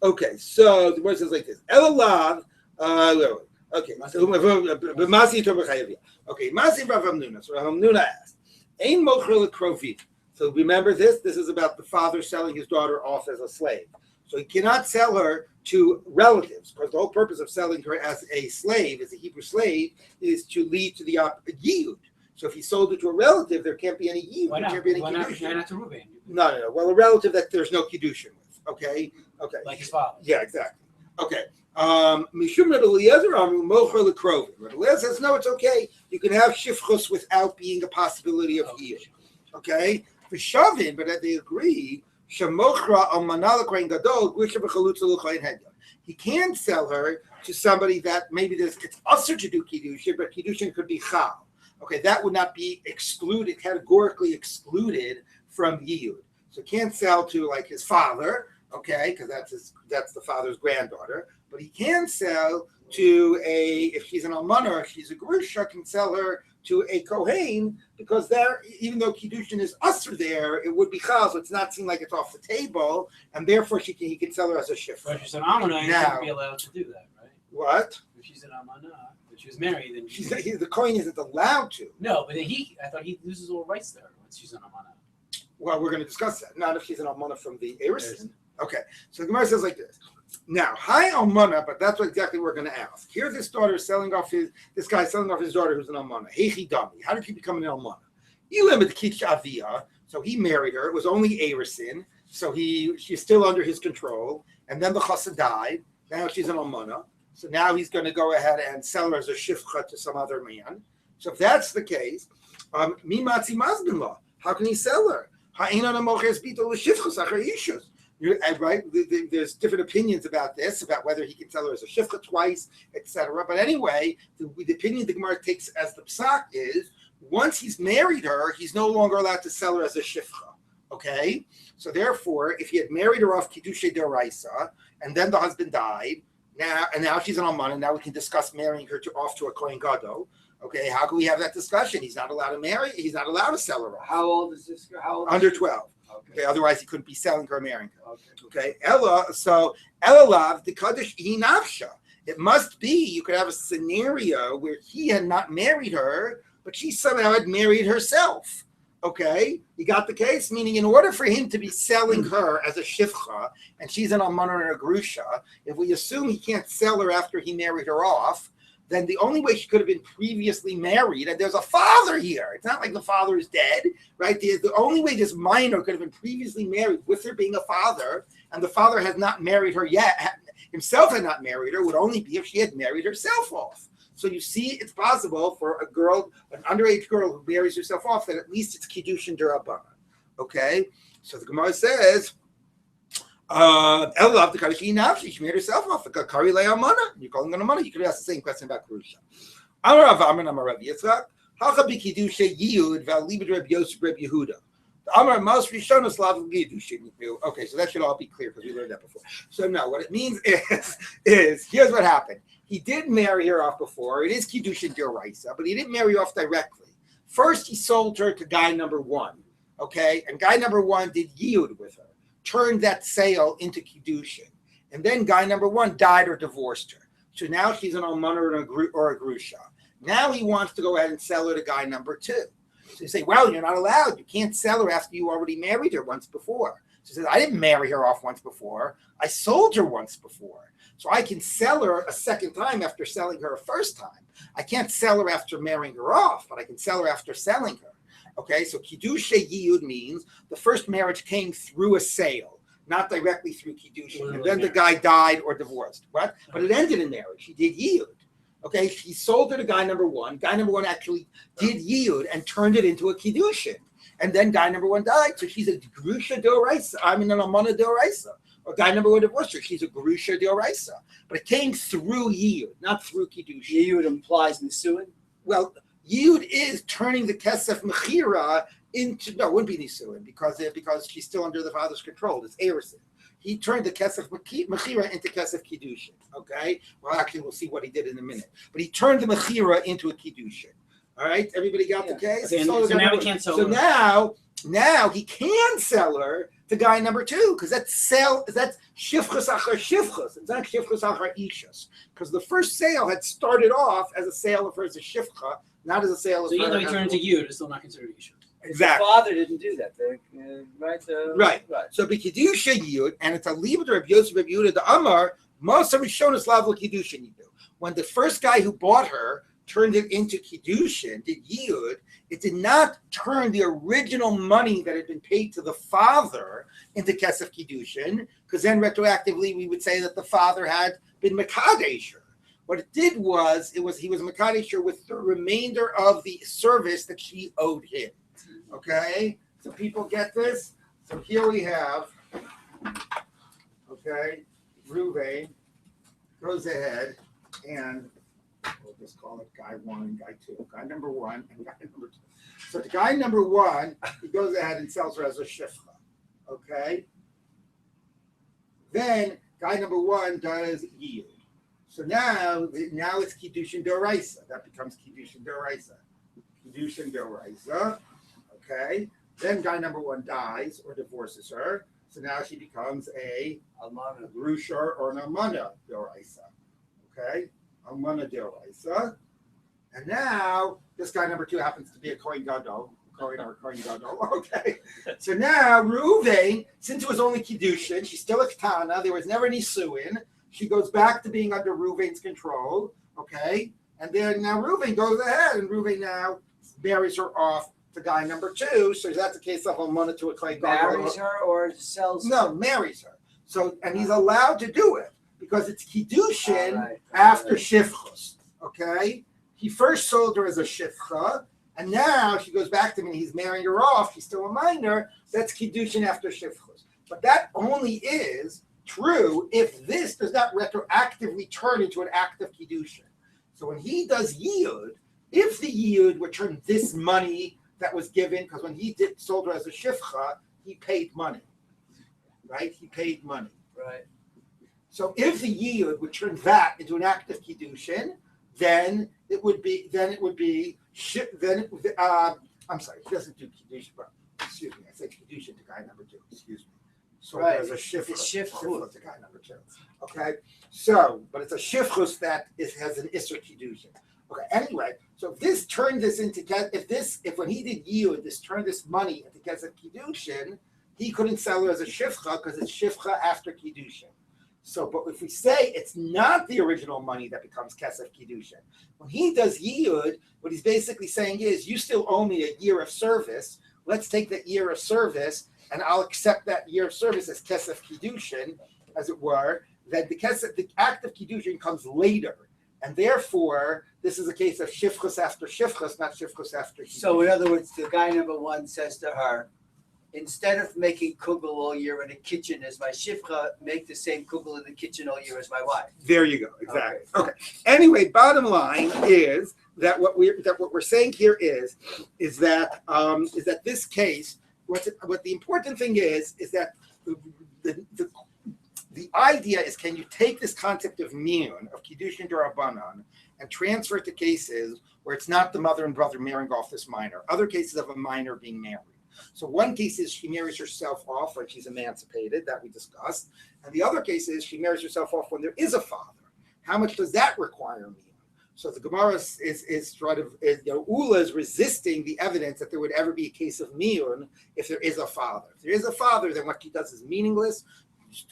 Okay, so the Gemara says like this. Elalav. Okay. So Masi Tobachayavia. Okay. Masi Rav Hamnuna. So Rav Hamnuna asked, "Ein mocher lekrovim." So remember this. This is about the father selling his daughter off as a slave. So he cannot sell her to relatives, because the whole purpose of selling her as a slave, as a Hebrew slave, is to lead to the yiyud. So if he sold it to a relative, there can't be any yiyud. Why not? There can't be any Why not kiddushin. to Reuben? No. Well, a relative that there's no kiddushin with. Okay. Like his father. Yeah, exactly. Okay. Mishum Rabbi Eliezer Amru Mocher Lekrovim. Rabbi Eliezer says no, it's okay. You can have shifchus without being a possibility of yiyud. Okay. For Shavin, but they agree. shemochra almana l'kohen gadol grusha b'chalutza l'kohen hedyon. He can sell her to somebody that maybe it's usher to do kiddushin, but kiddushin could be chal. Okay, that would not be excluded, categorically excluded from yiyud. So can't sell to like his father, okay, because that's the father's granddaughter. But he can sell to if she's an almana or if she's a grusha, can sell her to a kohen, because there, even though kiddushin is usher there, it would be chal, so it's not seem like it's off the table, and therefore he can sell her as a shifra. But if she's an amana, you shouldn't be allowed to do that, right? What? If she's an amana, if she was married, then The kohen isn't allowed to. no. But then I thought he loses all rights there once she's an amana. Well, we're going to discuss that. Not if she's an almana from the Erison. Okay, so the Gemara says like this. Now, hi almana, but that's what exactly we're going to ask. Here's this daughter this guy selling off his daughter who's an almana. Heichi dami. How did she become an almana? Ilim kitch avia. So he married her. It was only Erison. So she's still under his control. And then the chassid died. Now she's an almana. So now he's going to go ahead and sell her as a shifcha to some other man. So if that's the case, mimatzi mazbin, how can he sell her? Right? There's different opinions about this, about whether he can sell her as a shifcha twice, etc. But anyway, the opinion the Gemara takes as the psak is, once he's married her, he's no longer allowed to sell her as a shifcha. Okay? So therefore, if he had married her off kiddushay d'oraisa, and then the husband died, now she's an almana, now we can discuss marrying her off to a kohen gadol. Okay, how can we have that discussion? He's not allowed to marry. He's not allowed to sell her off. How old is this girl? How old? Under 12. Okay. Otherwise, he couldn't be selling her or marrying her. Okay. Ella. So Ella the kaddish hinavsha. It must be you could have a scenario where he had not married her, but she somehow had married herself. Okay, you got the case. Meaning, in order for him to be selling her as a shifcha, and she's an almana and a grusha, if we assume he can't sell her after he married her off, then the only way she could have been previously married, and there's a father here. It's not like the father is dead, right? The only way this minor could have been previously married with her being a father, and the father has not married her yet, himself had not married her, would only be if she had married herself off. So you see, it's possible for a girl, an underage girl who marries herself off, that at least it's kiddushin d'Rabbanan. Okay? So the Gemara says, Ella, the kaddish hinavshi, she made herself off. Kari le almana. You're calling an almana. You could ask the same question about grusha. Amar Rav Amar Amar Rabbi Yitzchak. Hacha b'kiddushay yiyud v'alibed Reb Yosef Reb Yehuda. Amar Mas Rishonos Lav Kiddushin. Okay, so that should all be clear because we learned that before. So now, what it means is here's what happened. He did marry her off before. It is kiddushin d'oraisa, but he didn't marry her off directly. First, he sold her to guy number one. Okay, and guy number one did yiyud with her. Turned that sale into kiddushin, and then guy number one died or divorced her. So now she's an almana or a grusha. Now he wants to go ahead and sell her to guy number two. So you say, well, you're not allowed. You can't sell her after you already married her once before. So he says, I didn't marry her off once before. I sold her once before. So I can sell her a second time after selling her a first time. I can't sell her after marrying her off, but I can sell her after selling her. Okay, so kiddushay yiyud means the first marriage came through a sale, not directly through kiddushin. And then the guy died or divorced. What? But it ended in marriage. He did yiyud. Okay, he sold her to guy number one. Guy number one actually did yiyud and turned it into a kiddushin. And then guy number one died, so she's a grusha d'oraisa. I mean, an almana d'oraisa. Or guy number one divorced her. She's a grusha d'oraisa. But it came through yiyud, not through kiddushin. Yiyud implies nisuin? Well, yiyud is turning the kesef mechira into, no, it wouldn't be nisuin because she's still under the father's control. It's erison. He turned the kesef mechira into kesef kiddushin. Okay. Well, actually, we'll see what he did in a minute. But he turned the mechira into a kiddushin. All right. Everybody got the case. Okay, so now we can't sell her. So now he can sell her to guy number two because that's shifchus achar shifchus. It's not shifchus achar ishus because the first sale had started off as a sale of her as a shifcha, not as a sale of her. So even though he turned to you, it's still not considered ishus. Exactly. The father didn't do that, right? Right. So b'kiddushin yiyud, and it's a libud Reb Yosef Reb Yehuda the Amar. Most of Rishonos Lav Kiddushin you do. When the first guy who bought her turned it into kiddushin, did yiyud, it did not turn the original money that had been paid to the father into kesef kiddushin, because then retroactively we would say that the father had been mekadesh her. What it did was he was mekadesh her with the remainder of the service that she owed him. Okay, so people get this. So here we have Okay, Reuven goes ahead and we'll just call it guy 1 and guy 2. Guy number 1 and guy number 2. So the guy number 1, he goes ahead and sells her as a shifcha. Okay. Then guy number 1 does yield. So now it's Kiddushin Doraisa. That becomes Kiddushin Doraisa. Kiddushin Doraisa. Okay. Then guy number 1 dies or divorces her. So now she becomes a Grusha or an Almana Doraisa. Okay. Almana Doraisa. And now this guy number 2 happens to be a Kohen Gadol. Kohen Gadol. Okay. So now Reuven, since it was only Kiddushin, she's still a Ketana. There was never any Suin. She goes back to being under Reuven's control. Okay. And then now Reuven goes ahead and Reuven now marries her off to guy number 2. So that's a case of Almana to a Kohen Gadol. Marries her or sells her? No, marries her. So, and he's allowed to do it because it's Kiddushin Right. after Shifchus. Okay? He first sold her as a Shifcha, and now she goes back to him and he's marrying her off. She's still a minor. That's Kiddushin after Shifchus. But that only is true if this does not retroactively turn into an act of Kiddushin. So when he does Yiyud, if the Yiyud would turn this money that was given, because when he sold her as a Shifcha, he paid money. Right? He paid money. Right. So if the Yiyud would turn that into an act of Kiddushin, then it would be I'm sorry, he doesn't do Kiddushin, but excuse me, I said Kiddushin to guy number 2, excuse me. So Right. there's a Shifchus. It's Shifchus to guy number 2. Okay, so, but it's a Shifchus that has an Isser Kiddushin. Okay, anyway, so if this turned this into, if when he did Yiyud, this turned this money into Kesef Kiddushin, he couldn't sell her as a Shifcha because it's Shifcha after Kiddushin. So, but if we say it's not the original money that becomes Kesef Kiddushin, when he does Yiyud, what he's basically saying is, you still owe me a year of service. Let's take that year of service, and I'll accept that year of service as Kesef Kiddushin, as it were. That the act of Kiddushin comes later, and therefore this is a case of Shifchus after Shifchus, not Shifchus after Kiddushin. So in other words, the guy number 1 says to her, instead of making kugel all year in the kitchen as my shifcha, make the same kugel in the kitchen all year as my wife. There you go. Exactly. Okay. Anyway, bottom line is that what we're saying here is that this case, what the important thing is that the idea is, can you take this concept of miyun, of kiddushin d'Rabbanan, and transfer it to cases where it's not the mother and brother marrying off this minor, other cases of a minor being married. So one case is she marries herself off when she's emancipated, that we discussed. And the other case is she marries herself off when there is a father. How much does that require me? So the Gemara is sort of, Ula is resisting the evidence that there would ever be a case of miyun if there is a father. If there is a father, then what he does is meaningless.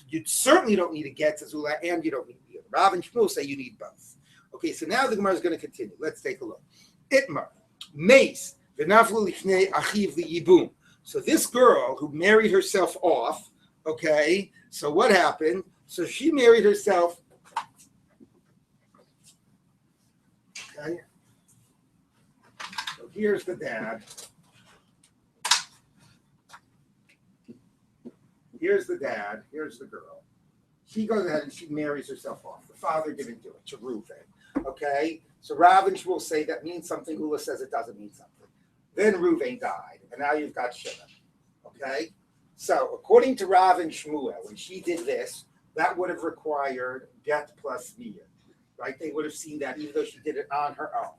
You certainly don't need a get, says Ula, and you don't need miyun. Rav and Shmuel say you need both. Okay, so now the Gemara is going to continue. Let's take a look. Itmar, Mace, v'naflu lifnei achiv liyibum. So this girl who married herself off, okay, so what happened? So she married herself, okay, so here's the dad, here's the girl. She goes ahead and she marries herself off. The father didn't do it, to Reuven, okay? So Rav and Shmuel say that means something, Ula says it doesn't mean something. Then Reuven died, and now you've got Shimon. Okay? So, according to Rav and Shmuel, when she did this, that would have required get plus via. Right? They would have seen that even though she did it on her own.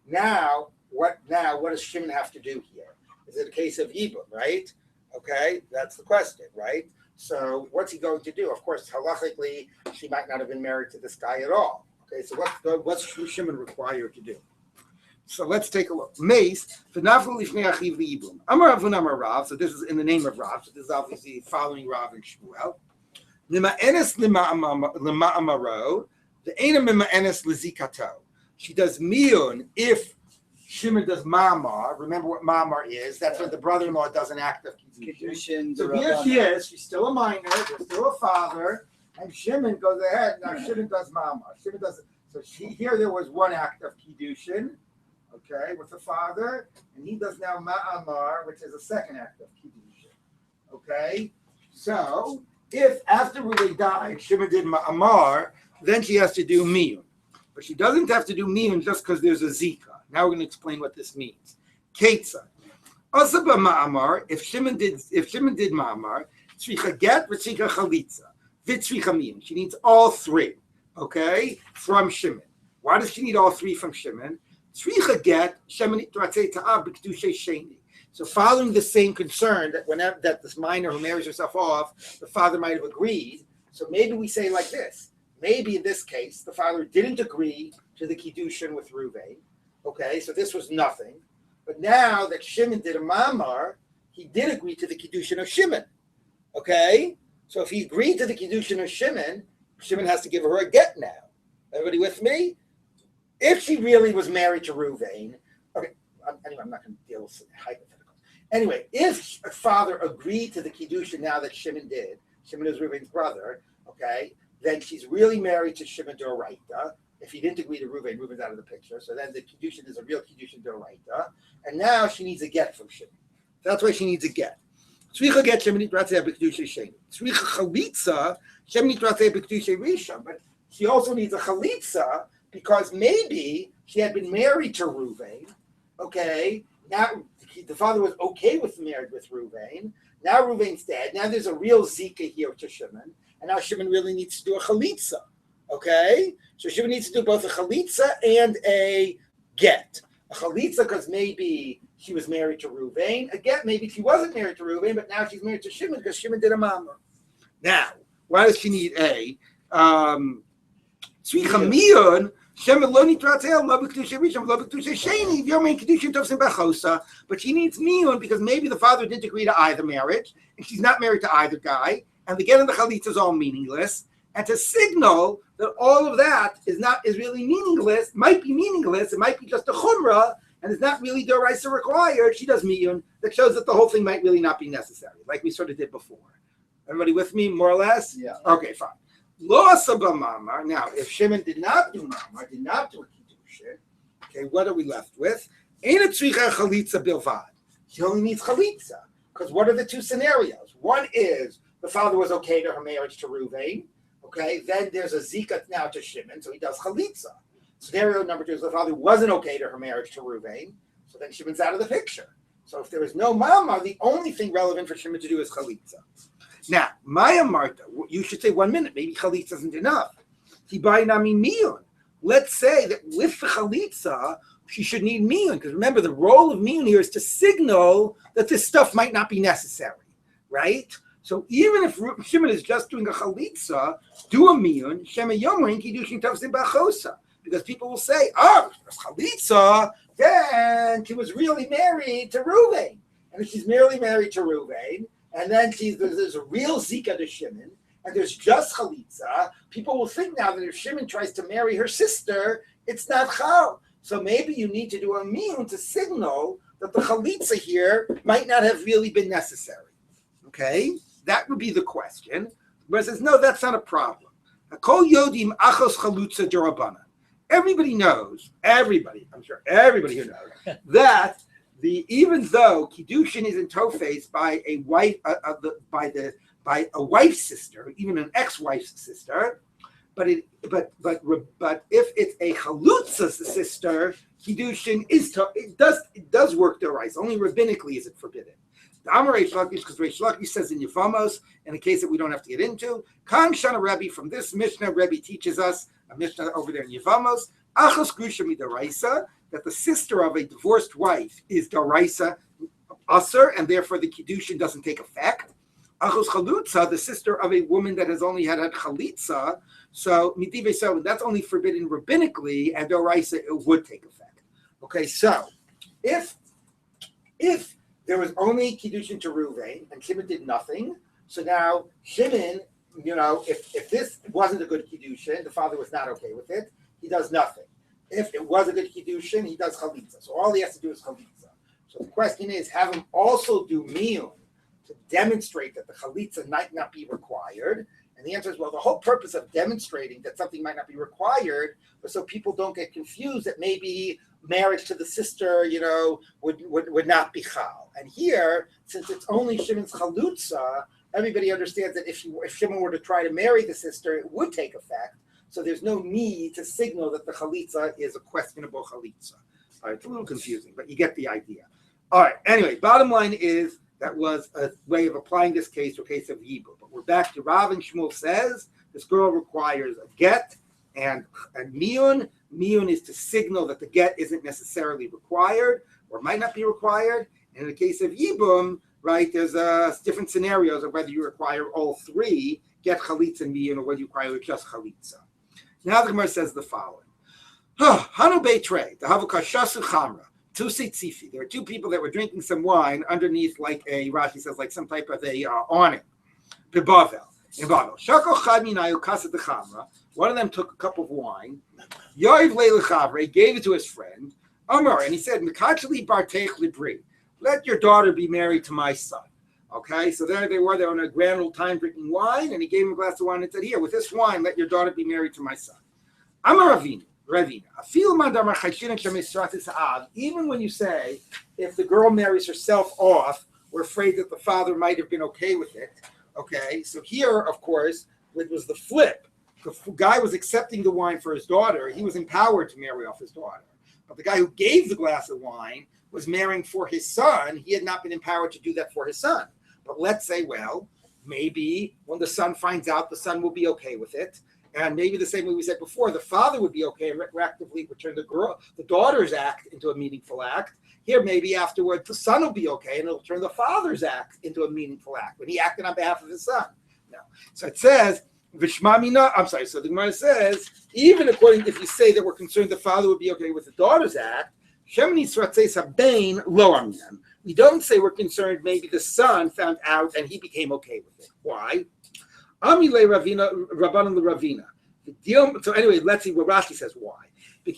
Now, what does Shimon have to do here? Is it a case of Yibum, right? Okay, that's the question, right? So, what's he going to do? Of course, halachically, she might not have been married to this guy at all. Okay, so what's Shimon required to do? So let's take a look. Mace, Amar Avun Amar Rav. So this is in the name of Rav. So this is obviously following Rav and Shmuel. Lima enes lima amaro, the ena mima enes lizikato. She does miyun if Shimon does mamar. Remember what mamar is? That's when the brother-in-law does an act of kiddushin. So here she is. She's still a minor. There's still a father, and Shimon goes ahead. Now Shimon does mamar. Shimon does. So here there was one act of kiddushin. Okay, with the father, and he does now ma'amar, which is a second act of kiddushin. Okay, so if after Reuven died, Shimon did ma'amar, then she has to do miyun. But she doesn't have to do miyun just because there's a zika. Now we're going to explain what this means. Ketzah. Also by ma'amar, if Shimon did ma'amar, tzricha get, v'tzricha chalitza, v'tzricha miyun. She needs all three, okay, from Shimon. Why does she need all three from Shimon? Tzricha get, Shimon tratzei ta'ab b'kedushay sheni. So following the same concern that whenever that this minor who marries herself off, the father might have agreed. So maybe we say like this. Maybe in this case, the father didn't agree to the Kiddushin with Reuven. Okay, so this was nothing. But now that Shimon did a mamar, he did agree to the Kiddushin of Shimon. Okay, so if he agreed to the Kiddushin of Shimon, Shimon has to give her a get now. Everybody with me? If she really was married to Reuven, okay, anyway, I'm not going to deal with hypotheticals. Anyway, if a father agreed to the Kiddushin now that Shimon did, Shimon is Reuven's brother, okay, then she's really married to Shimon Doraita. If he didn't agree to Reuven, Reuven's out of the picture. So then the Kiddushin is a real Kiddushin Doraita. And now she needs a get from Shimon. That's why she needs a get. Tzricha get Shimon Yitratzeh b'Kedushay Sheni. Tzricha chalitza Shimon Yitratzeh b'Kedushay Rishon. But she also needs a chalitza because maybe she had been married to Reuven. Okay, now the father was okay with married with Reuven. Now Reuven's dead. Now there's a real zika here to Shimon. And now Shimon really needs to do a chalitza. Okay? So Shimon needs to do both a chalitza and a get. A chalitza because maybe she was married to Reuven. A get, maybe she wasn't married to Reuven, but now she's married to Shimon because Shimon did a mamar. Now, why does she need a? Tzricha miyun. Shimon lo nitratzeh lo b'kedushay rishon lo b'kedushay sheni Yomi Kiddushin tovsim b'chosa. But she needs miyun because maybe the father didn't agree to either marriage, and she's not married to either guy, and the get and the chalitza is all meaningless. And to signal that all of that is really meaningless, might be meaningless, it might be just a chumrah, and it's not really doraisa required, she does miyun, that shows that the whole thing might really not be necessary, like we sort of did before. Everybody with me, more or less? Yeah. Okay, fine. Lo asaba mamar. Now, if Shimon did not do mamar, did not do a kiddushin, okay, what are we left with? Ain't a tzricha chalitza bilvad. She only needs chalitza. Because what are the two scenarios? One is the father was okay to her marriage to Reuven. Okay, then there's a zika now to Shimon, so he does chalitza. Scenario number two is the father wasn't okay to her marriage to Reuven, so then Shimon's out of the picture. So if there is no mama, the only thing relevant for Shimon to do is chalitza. Now, Maya Marta, you should say 1 minute, maybe chalitza isn't enough. Tibayinami miyun. Let's say that with the chalitza, she should need miyun, because remember, the role of miyun here is to signal that this stuff might not be necessary, right? So even if Shimon is just doing a chalitza, do a miyun, Shema Yomi Kiddushin tovsim b'chosa, because people will say, oh, chalitza, then she was really married to Reuven, and if she's merely married to Reuven, and then there's a real zika to Shimon, and there's just chalitza, people will think now that if Shimon tries to marry her sister, it's not chal. So maybe you need to do a miyun to signal that the chalitza here might not have really been necessary. Okay? That would be the question. But says, no, that's not a problem. Everybody knows, I'm sure everybody who knows, that even though Kiddushin is in Tofes by a wife, by a wife's sister, even an ex-wife's sister, but if it's a chalutza's sister, Kiddushin it does work deraisa. Only rabbinically is it forbidden. The Amar Reish Lakish, because Reish Lakish says in Yevamos, in a case that we don't have to get into, Kan Shana Rabbi, from this Mishnah, Rabbi teaches us, a Mishnah over there in Yevamos, Achos Grusha Midaraisa, that the sister of a divorced wife is Daraisa Aser, and therefore the Kiddushin doesn't take effect. Achos Chalutza, the sister of a woman that has only had Chalitza, so that's only forbidden rabbinically, and Daraisa it would take effect. Okay, so if there was only Kiddushin to Reuven, and Shimon did nothing. So now Shimon, if this wasn't a good Kiddushin, the father was not okay with it, he does nothing. If it was a good Kiddushin, he does Chalitza. So all he has to do is Chalitza. So the question is, have him also do Miyun to demonstrate that the Chalitza might not be required. And the answer is, well, the whole purpose of demonstrating that something might not be required was so people don't get confused that maybe marriage to the sister, would not be chal. And here, since it's only Shimon's chalutza, everybody understands that if Shimon were to try to marry the sister, it would take effect. So there's no need to signal that the chalitza is a questionable chalitza. All right, it's a little confusing, but you get the idea. All right, anyway, bottom line is that was a way of applying this case to a case of Yibum. But we're back to Rav, and Shmuel says this girl requires a get and miyun. Miyun is to signal that the get isn't necessarily required or might not be required. And in the case of Yibum, right, there's different scenarios of whether you require all three, get chalitza and miyun, or whether you require just chalitza. Now the Gemara says the following. Hanu beitrei, the havukashasu chamra, two sitzifi. There were two people that were drinking some wine underneath, like a, Rashi says, like some type of a awning. Bebavel, in Bavel. Shako chad minayu kasat the chamra. One of them took a cup of wine. Yoiv leil chavre, gave it to his friend. Amar, and he said, Mikachli barteich libri. Let your daughter be married to my son. Okay, so there they were. They were on a grand old time drinking wine, and he gave him a glass of wine and said, here, with this wine, let your daughter be married to my son. Amar Ravina. Even when you say, if the girl marries herself off, we're afraid that the father might have been okay with it. Okay, so here, of course, it was the flip. The guy was accepting the wine for his daughter. He was empowered to marry off his daughter. But the guy who gave the glass of wine was marrying for his son. He had not been empowered to do that for his son. But let's say, well, maybe when the son finds out, the son will be okay with it. And maybe the same way we said before, the father would be okay and retroactively return the daughter's act into a meaningful act. Here, maybe afterward, the son will be okay and it'll turn the father's act into a meaningful act when he acted on behalf of his son. No. So it says, Vishmamina, I'm sorry, so the Gemara says, even according, if you say that we're concerned the father would be okay with the daughter's act, we don't say we're concerned maybe the son found out and he became okay with it. Why? So anyway, let's see what Rashi says why. That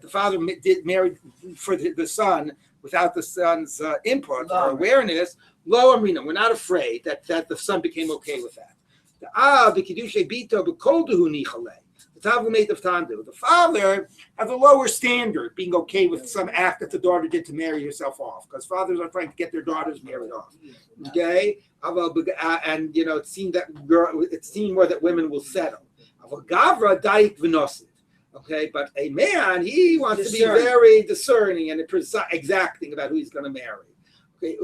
the father did marry for the son without the son's input or awareness. Lo amrina, we're not afraid that the son became okay with that. The father has a lower standard, being okay with some act that the daughter did to marry herself off, because fathers are trying to get their daughters married off. Okay, and it seemed more that women will settle. Okay, but a man, he wants to be very discerning and exacting about who he's going to marry. Okay,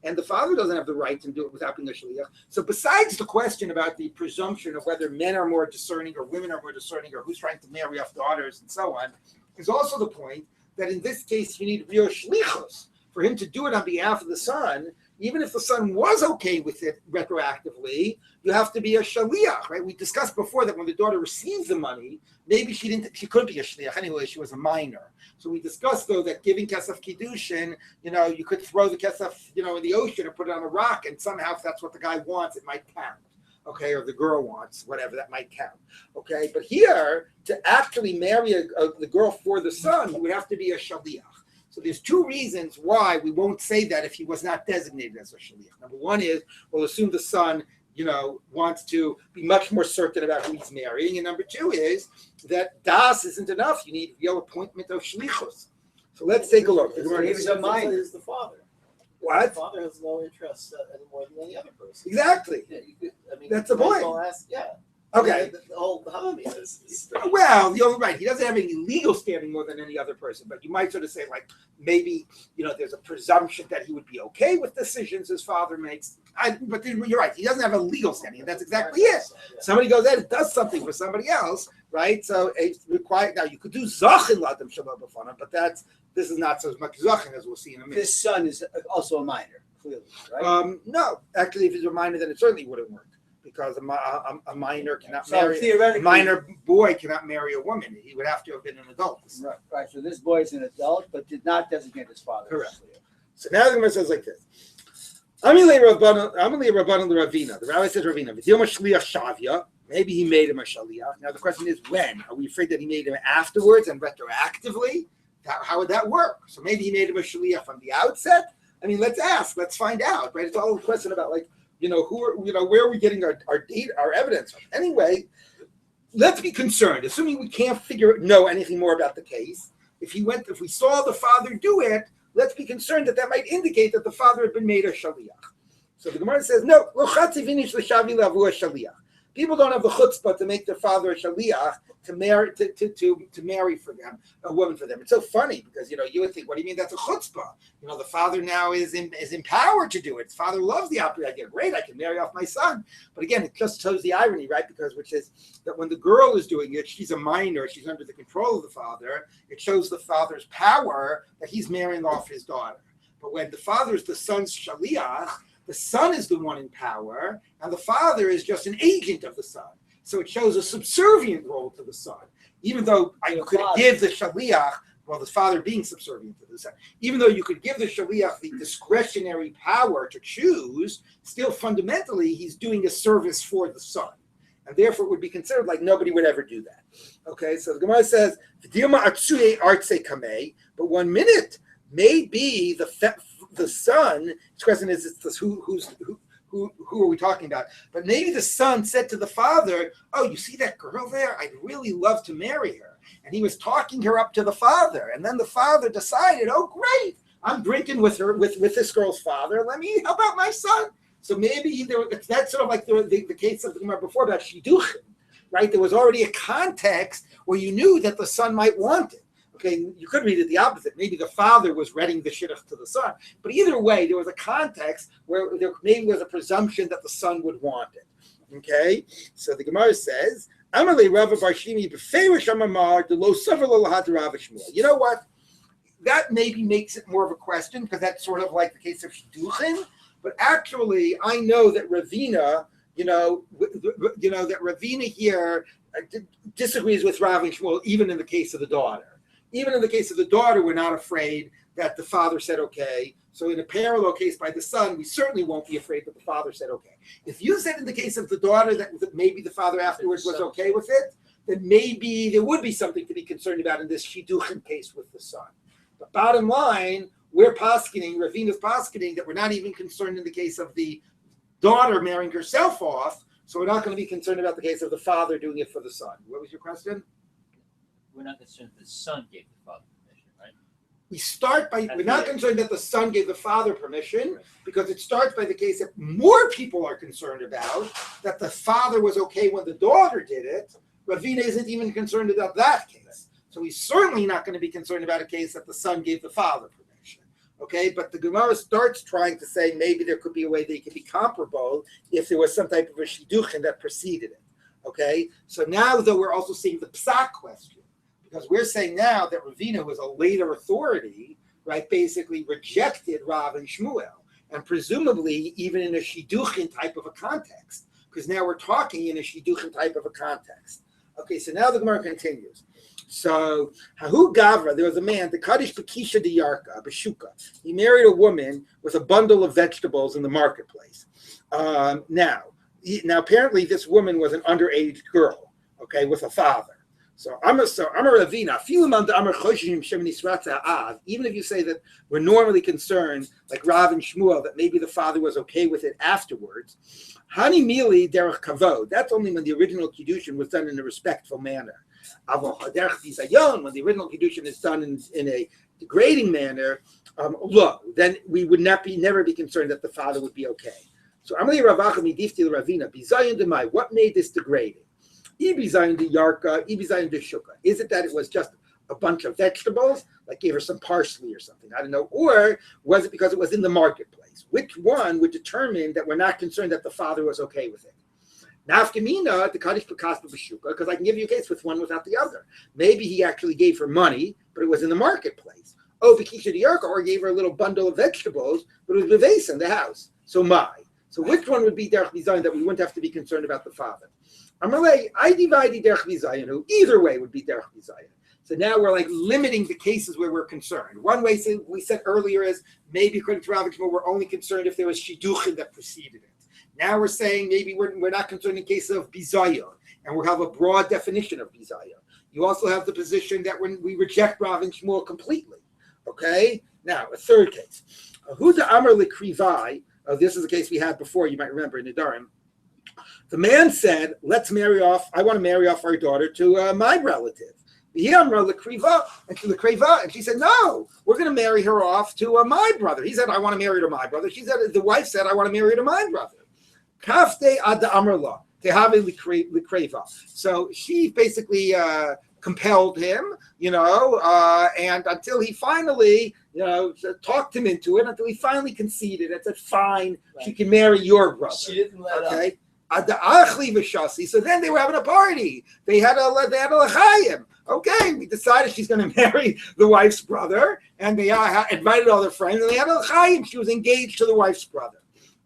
and the father doesn't have the right to do it without being a shliach. So besides the question about the presumption of whether men are more discerning or women are more discerning or who's trying to marry off daughters and so on, is also the point that in this case you need real shlichus for him to do it on behalf of the son. Even if the son was okay with it retroactively, you have to be a shaliach, right? We discussed before that when the daughter receives the money, maybe she couldn't be a shaliach anyway. She was a minor. So we discussed though that giving kesef kiddushin, you could throw the kesef, in the ocean or put it on a rock, and somehow if that's what the guy wants, it might count. Okay, or the girl wants, whatever, that might count. Okay, but here to actually marry the girl for the son, you would have to be a shaliach. So there's two reasons why we won't say that if he was not designated as a shaliach. Number one is we'll assume the son, wants to be much more certain about who he's marrying. And number two is that das isn't enough. You need real appointment of shlichus. So let's take a look. He's a minor. Is the father. What? The father has no interest anymore than any other person. Exactly. Yeah, that's the point. Okay. The whole Hami is well, you're right. He doesn't have any legal standing more than any other person, but you might sort of say, like, maybe, there's a presumption that he would be okay with decisions his father makes. But you're right. He doesn't have a legal standing, and that's exactly it. Somebody goes out and does something for somebody else, right? So it's required. Now, you could do zachin ladam shalom b'fanam, but this is not so much zachin as we'll see in a minute. This son is also a minor, clearly, right? No. Actually, if he's a minor, then it certainly wouldn't work. Because a minor cannot marry, a minor boy cannot marry a woman. He would have to have been an adult. Right. So this boy is an adult, but did not designate his father. Correct. So now the Gemara says like this. Amalei Rabbanan Ravina. The rabbi says Ravina. Maybe he made him a shaliach. Now the question is when? Are we afraid that he made him afterwards and retroactively? How would that work? So maybe he made him a shaliach from the outset. Let's ask. Let's find out. Right? It's all a question about where are we getting our data, our evidence from? Anyway, let's be concerned. Assuming we can't know anything more about the case, if we saw the father do it, let's be concerned that might indicate that the father had been made a shaliach. So the Gemara says, no, people don't have the chutzpah to make their father a shaliach to marry for them, a woman for them. It's so funny because you would think, what do you mean that's a chutzpah? The father now is empowered to do it. His father loves the idea. Great, I can marry off my son. But again, it just shows the irony, right? Which is that when the girl is doing it, she's a minor, she's under the control of the father. It shows the father's power that he's marrying off his daughter. But when the father is the son's shaliach, the son is the one in power, and the father is just an agent of the son. So it shows a subservient role to the son, even though you could give the shaliach, the father being subservient to the son, even though you could give the shaliach the discretionary power to choose, still fundamentally he's doing a service for the son. And therefore it would be considered like nobody would ever do that. Okay, so the Gemara says, but 1 minute, maybe the son, his question is who are we talking about? But maybe the son said to the father, oh, you see that girl there? I'd really love to marry her. And he was talking her up to the father. And then the father decided, oh, great, I'm drinking with her, with this girl's father. How about my son? So maybe that's sort of like the case of the Gemara before about Shidduchim, right? There was already a context where you knew that the son might want it. Okay, you could read it the opposite. Maybe the father was reading the shidduch to the son. But either way, there was a context where there maybe was a presumption that the son would want it. Okay, so the Gemara says, you know what? That maybe makes it more of a question because that's sort of like the case of Shidduchin. But actually, I know that Ravina, that Ravina here disagrees with Rav and Shmuel, even in the case of the daughter. Even in the case of the daughter, we're not afraid that the father said okay. So in a parallel case by the son, we certainly won't be afraid that the father said okay. If you said in the case of the daughter that maybe the father afterwards was okay with it, then maybe there would be something to be concerned about in this shidduchim case with the son. But bottom line, we're poskening, Ravina's poskening, that we're not even concerned in the case of the daughter marrying herself off, so we're not going to be concerned about the case of the father doing it for the son. What was your question? We're not concerned that the son gave the father permission, right? We're not concerned that the son gave the father permission, because it starts by the case that more people are concerned about that the father was okay when the daughter did it. Ravina isn't even concerned about that case. So he's certainly not going to be concerned about a case that the son gave the father permission. Okay, but the Gemara starts trying to say maybe there could be a way they could be comparable if there was some type of a shidduchin that preceded it. Okay, so now though we're also seeing the psak question. Because we're saying now that Ravina was a later authority, right, basically rejected Rav and Shmuel, and presumably even in a shidduchin type of a context, because now we're talking in a shidduchin type of a context. Okay, so now the Gemara continues. So, Hahu Gavra, there was a man, the Kaddish Bekisha de Yarka, Beshuka. He married a woman with a bundle of vegetables in the marketplace. Now, apparently this woman was an underage girl, okay, with a father. So I'm a Ravina. Even if you say that we're normally concerned, like Rav and Shmuel, that maybe the father was okay with it afterwards. Hani mili derech kavod. That's only when the original Kiddushin was done in a respectful manner. When the original Kiddushin is done in a degrading manner, then we would never be concerned that the father would be okay. So Amali Ravacha midifti Ravina bizayin demai. What made this degrading? Is it that it was just a bunch of vegetables, like gave her some parsley or something? I don't know. Or was it because it was in the marketplace? Which one would determine that we're not concerned that the father was okay with it? Nafkamina, the Kaddish Bekaspa Beshuka, because I can give you a case with one without the other. Maybe he actually gave her money, but it was in the marketplace. Oh, Bekisha Diyarka, or gave her a little bundle of vegetables, but it was Beves in the house. So which one would be Derech Bizayin that we wouldn't have to be concerned about the father? Amalei, I divide the Derech Bizayin, who either way would be Derech Bizayin. So now we're like limiting the cases where we're concerned. One way we said earlier is maybe according to Rav and Shmuel, we're only concerned if there was shidduchin that preceded it. Now we're saying maybe we're not concerned in case of bizayon, and we'll have a broad definition of bizayon. You also have the position that when we reject Rav and Shmuel completely. Okay? Now, a third case. Huda Amar Likrivai, this is a case we had before, you might remember in Nidarim. The man said, I want to marry off our daughter to my relative. And she said, no, we're going to marry her off to my brother. He said, I want to marry her to my brother. She said, the wife said, I want to marry her to my brother. Kafte ad amrla tehave likreva. So she basically compelled him, and until he finally, talked him into it, until he finally conceded and said, fine, Right. She can marry your brother. She didn't let up. Okay. So then they were having a party. They had a l'chaim. Okay, we decided she's going to marry the wife's brother, and they invited all their friends, and they had a l'chaim. She was engaged to the wife's brother.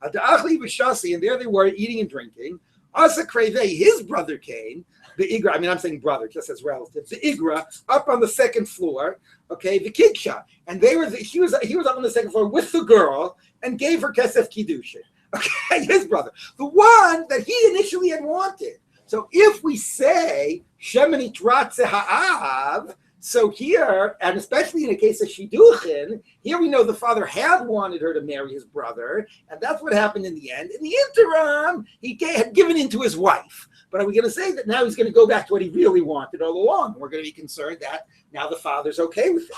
And there they were eating and drinking. Asa Kreve, his brother came. The Igra, I'm saying brother, just as relative. The Igra up on the second floor. Okay, the Kidsha, and he was up on the second floor with the girl and gave her kesef kiddushin. Okay, his brother, the one that he initially had wanted. So if we say Shemini Tratze Ha'av, so here, and especially in the case of Shidduchin, here we know the father had wanted her to marry his brother, and that's what happened in the end. In the interim, he had given in to his wife. But are we going to say that now he's going to go back to what he really wanted all along? We're going to be concerned that now the father's okay with it.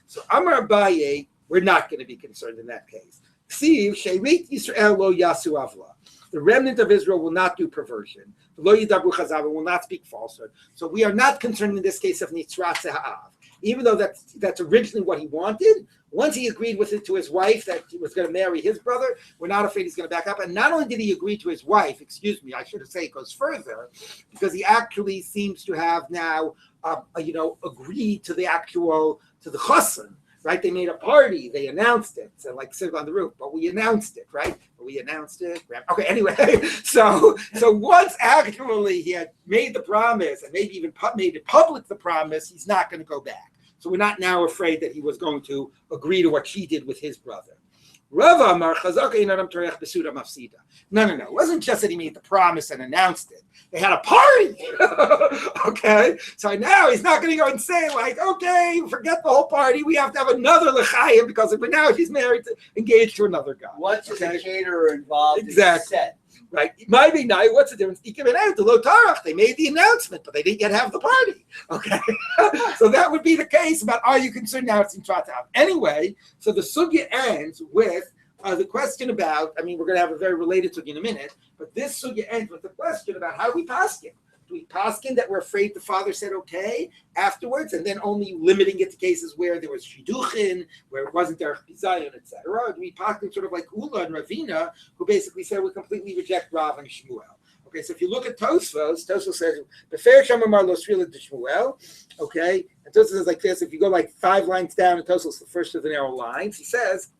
So Amar Abaye, we're not going to be concerned in that case. See, Sheirit Yisrael lo yasu avla. The remnant of Israel will not do perversion. Lo yidabru chazava will not speak falsehood. So we are not concerned in this case of nitzrat ha'av, even though that's originally what he wanted. Once he agreed with it to his wife that he was going to marry his brother, we're not afraid he's going to back up. And not only did he agree to his wife, I should say it goes further, because he actually seems to have now, agreed to the chassan. Right? They made a party. They announced it. So like sit on the roof, but we announced it, right? Okay, anyway. So once actually he had made the promise and maybe even made it public the promise, he's not going to go back. So we're not now afraid that he was going to agree to what she did with his brother. Rava Amar Chazaka Inanam Torech Besuda Mafsida. No. It wasn't just that he made the promise and announced it. They had a party. Okay. So now he's not going to go and say, okay, forget the whole party. We have to have another l'chaim because now she's engaged to another guy. Once there's a caterer involved, exactly. It's set. Right. Maybe now, what's the difference? They made the announcement, but they didn't yet have the party. Okay. So that would be the case about, are you concerned now it's in Tratav? Anyway, so the sugya ends with the question about, we're going to have a very related sugya in a minute, but this sugya ends with the question about how do we paskin? Do we paskin that we're afraid the father said okay afterwards, and then only limiting it to cases where there was shidduchin, where it wasn't derech bizayon, etc.? Or do we paskin sort of like Ula and Ravina, who basically said we completely reject Rav and Shmuel? Okay, so if you look at Tosfos says Befer Shamamar Lo Srila de Shmuel. Okay, and Tosfos says like this. If you go like 5 lines down in Tosfos, the first of the narrow lines, he says.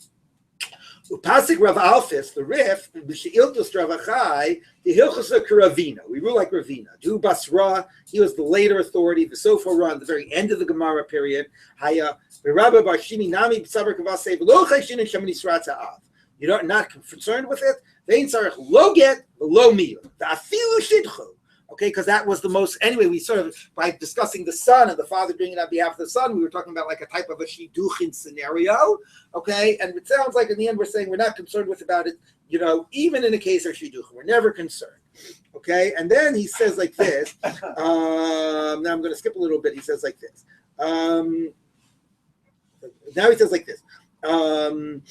Upasik Rav Alphys, the Rif, B'She'iltos Rav Achai, the Hilchos Ravina. We rule like Ravina. Du Basra, he was the later authority, the Sofo Ra, the very end of the Gemara period. Haya, Rabbi Barshimi Nami B'Sabar Kavasei V'Lo Chayshin Shemin Yisrat Ha'av. You're not concerned with it. Vein Sarach Lo Get Lo Miyah. The Afilu Shidchu. Okay, because that was the most, anyway, we sort of, by discussing the son and the father doing it on behalf of the son, we were talking about like a type of a shidduchin scenario, okay? And it sounds like in the end we're saying we're not concerned with about it, even in the case of shidduchin, we're never concerned, okay? And then he says like this, now I'm going to skip a little bit, he says like this. Now he says like this. The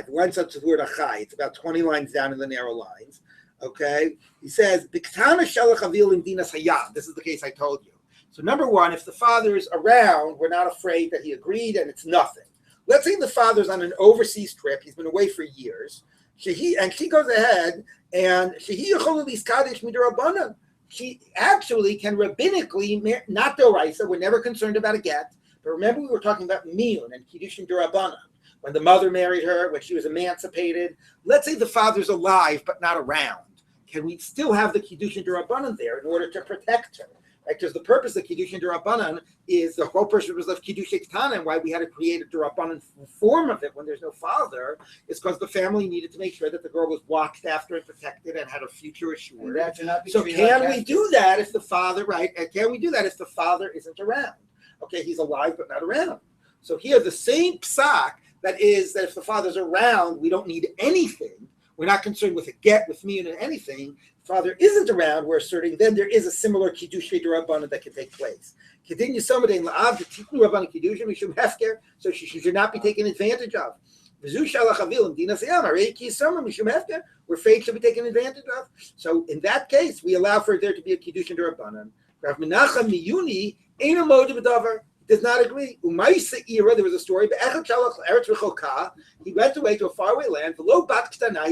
line starts with the word achai. It's about 20 lines down in the narrow lines. Okay, he says, this is the case I told you. So number one, if the father is around, we're not afraid that he agreed and it's nothing. Let's say the father's on an overseas trip. He's been away for years. She goes ahead and she actually can rabbinically, not doraisa, we're never concerned about a get. But remember we were talking about miyun and Kiddushin d'Rabbanan. When the mother married her, when she was emancipated. Let's say the father's alive but not around. Can we still have the Kiddushin d'Rabbanan there in order to protect her? Right? Because the purpose of Kiddushin d'Rabbanan is the whole purpose of Kiddushin Ketana, and why we had to create a d'Rabbanan form of it when there's no father, is because the family needed to make sure that the girl was watched after and protected and had her future assured. So can we do that if the father, can we do that if the father isn't around? Okay, he's alive but not around. So here the same psak, that is that if the father's around, we don't need anything. we're not concerned with a get, with me, and anything. Father isn't around, we're asserting then there is a similar Kiddushin D'Rabbanan that can take place. Continue somebody la'av the Tiknu Rabbanan Kiddushin Mishum Hefker, so she should not be taken advantage of. We're afraid she'll be taken advantage of. So in that case, we allow for there to be a Kiddushin D'Rabbanan. Rav Menachem Miyuni ain't a mode of a davar. Does not agree. There was a story. He went away to a faraway land. He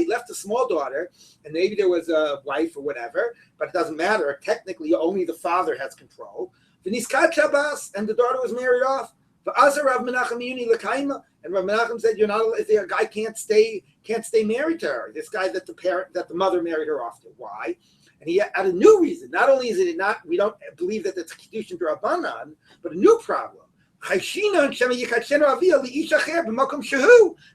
left a small daughter, and maybe there was a wife or whatever, but it doesn't matter. Technically, only the father has control. And the daughter was married off. And Rav Menachem said, "You're not. If a guy can't stay married to her. This guy that the mother married her off to. Why?" And he had a new reason. Not only is it not, we don't believe that it's Kiddushin D'Rabbanan, but a new problem.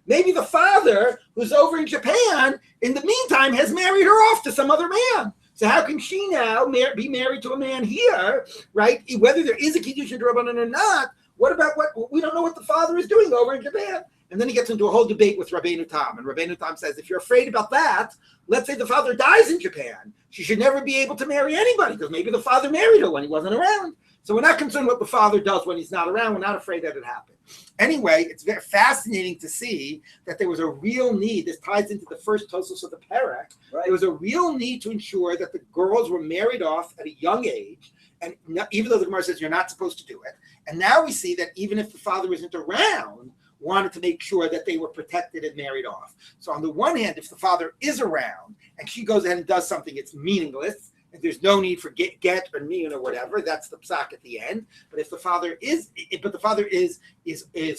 Maybe the father, who's over in Japan, in the meantime, has married her off to some other man. So how can she now be married to a man here, right? Whether there is a Kiddushin D'Rabbanan or not, what about what we don't know what the father is doing over in Japan? And then he gets into a whole debate with Rabbeinu Tam. And Rabbeinu Tam says, if you're afraid about that, let's say the father dies in Japan. She should never be able to marry anybody because maybe the father married her when he wasn't around. So we're not concerned what the father does when he's not around. We're not afraid that it happened. Anyway, it's very fascinating to see that there was a real need. This ties into the first Tosos of the Perek. Right. There was a real need to ensure that the girls were married off at a young age. And even though the Gemara says you're not supposed to do it. And now we see that even if the father isn't around, wanted to make sure that they were protected and married off. So on the one hand, if the father is around and she goes ahead and does something, it's meaningless. And there's no need for get or mean or whatever. That's the psak at the end. But if the father is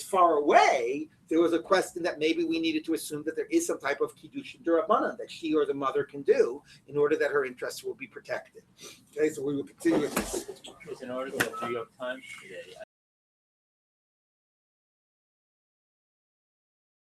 far away, there was a question that maybe we needed to assume that there is some type of Kiddushin D'Rabbanan that she or the mother can do in order that her interests will be protected. Okay, so we will continue with this. There's an article in the New York Times today.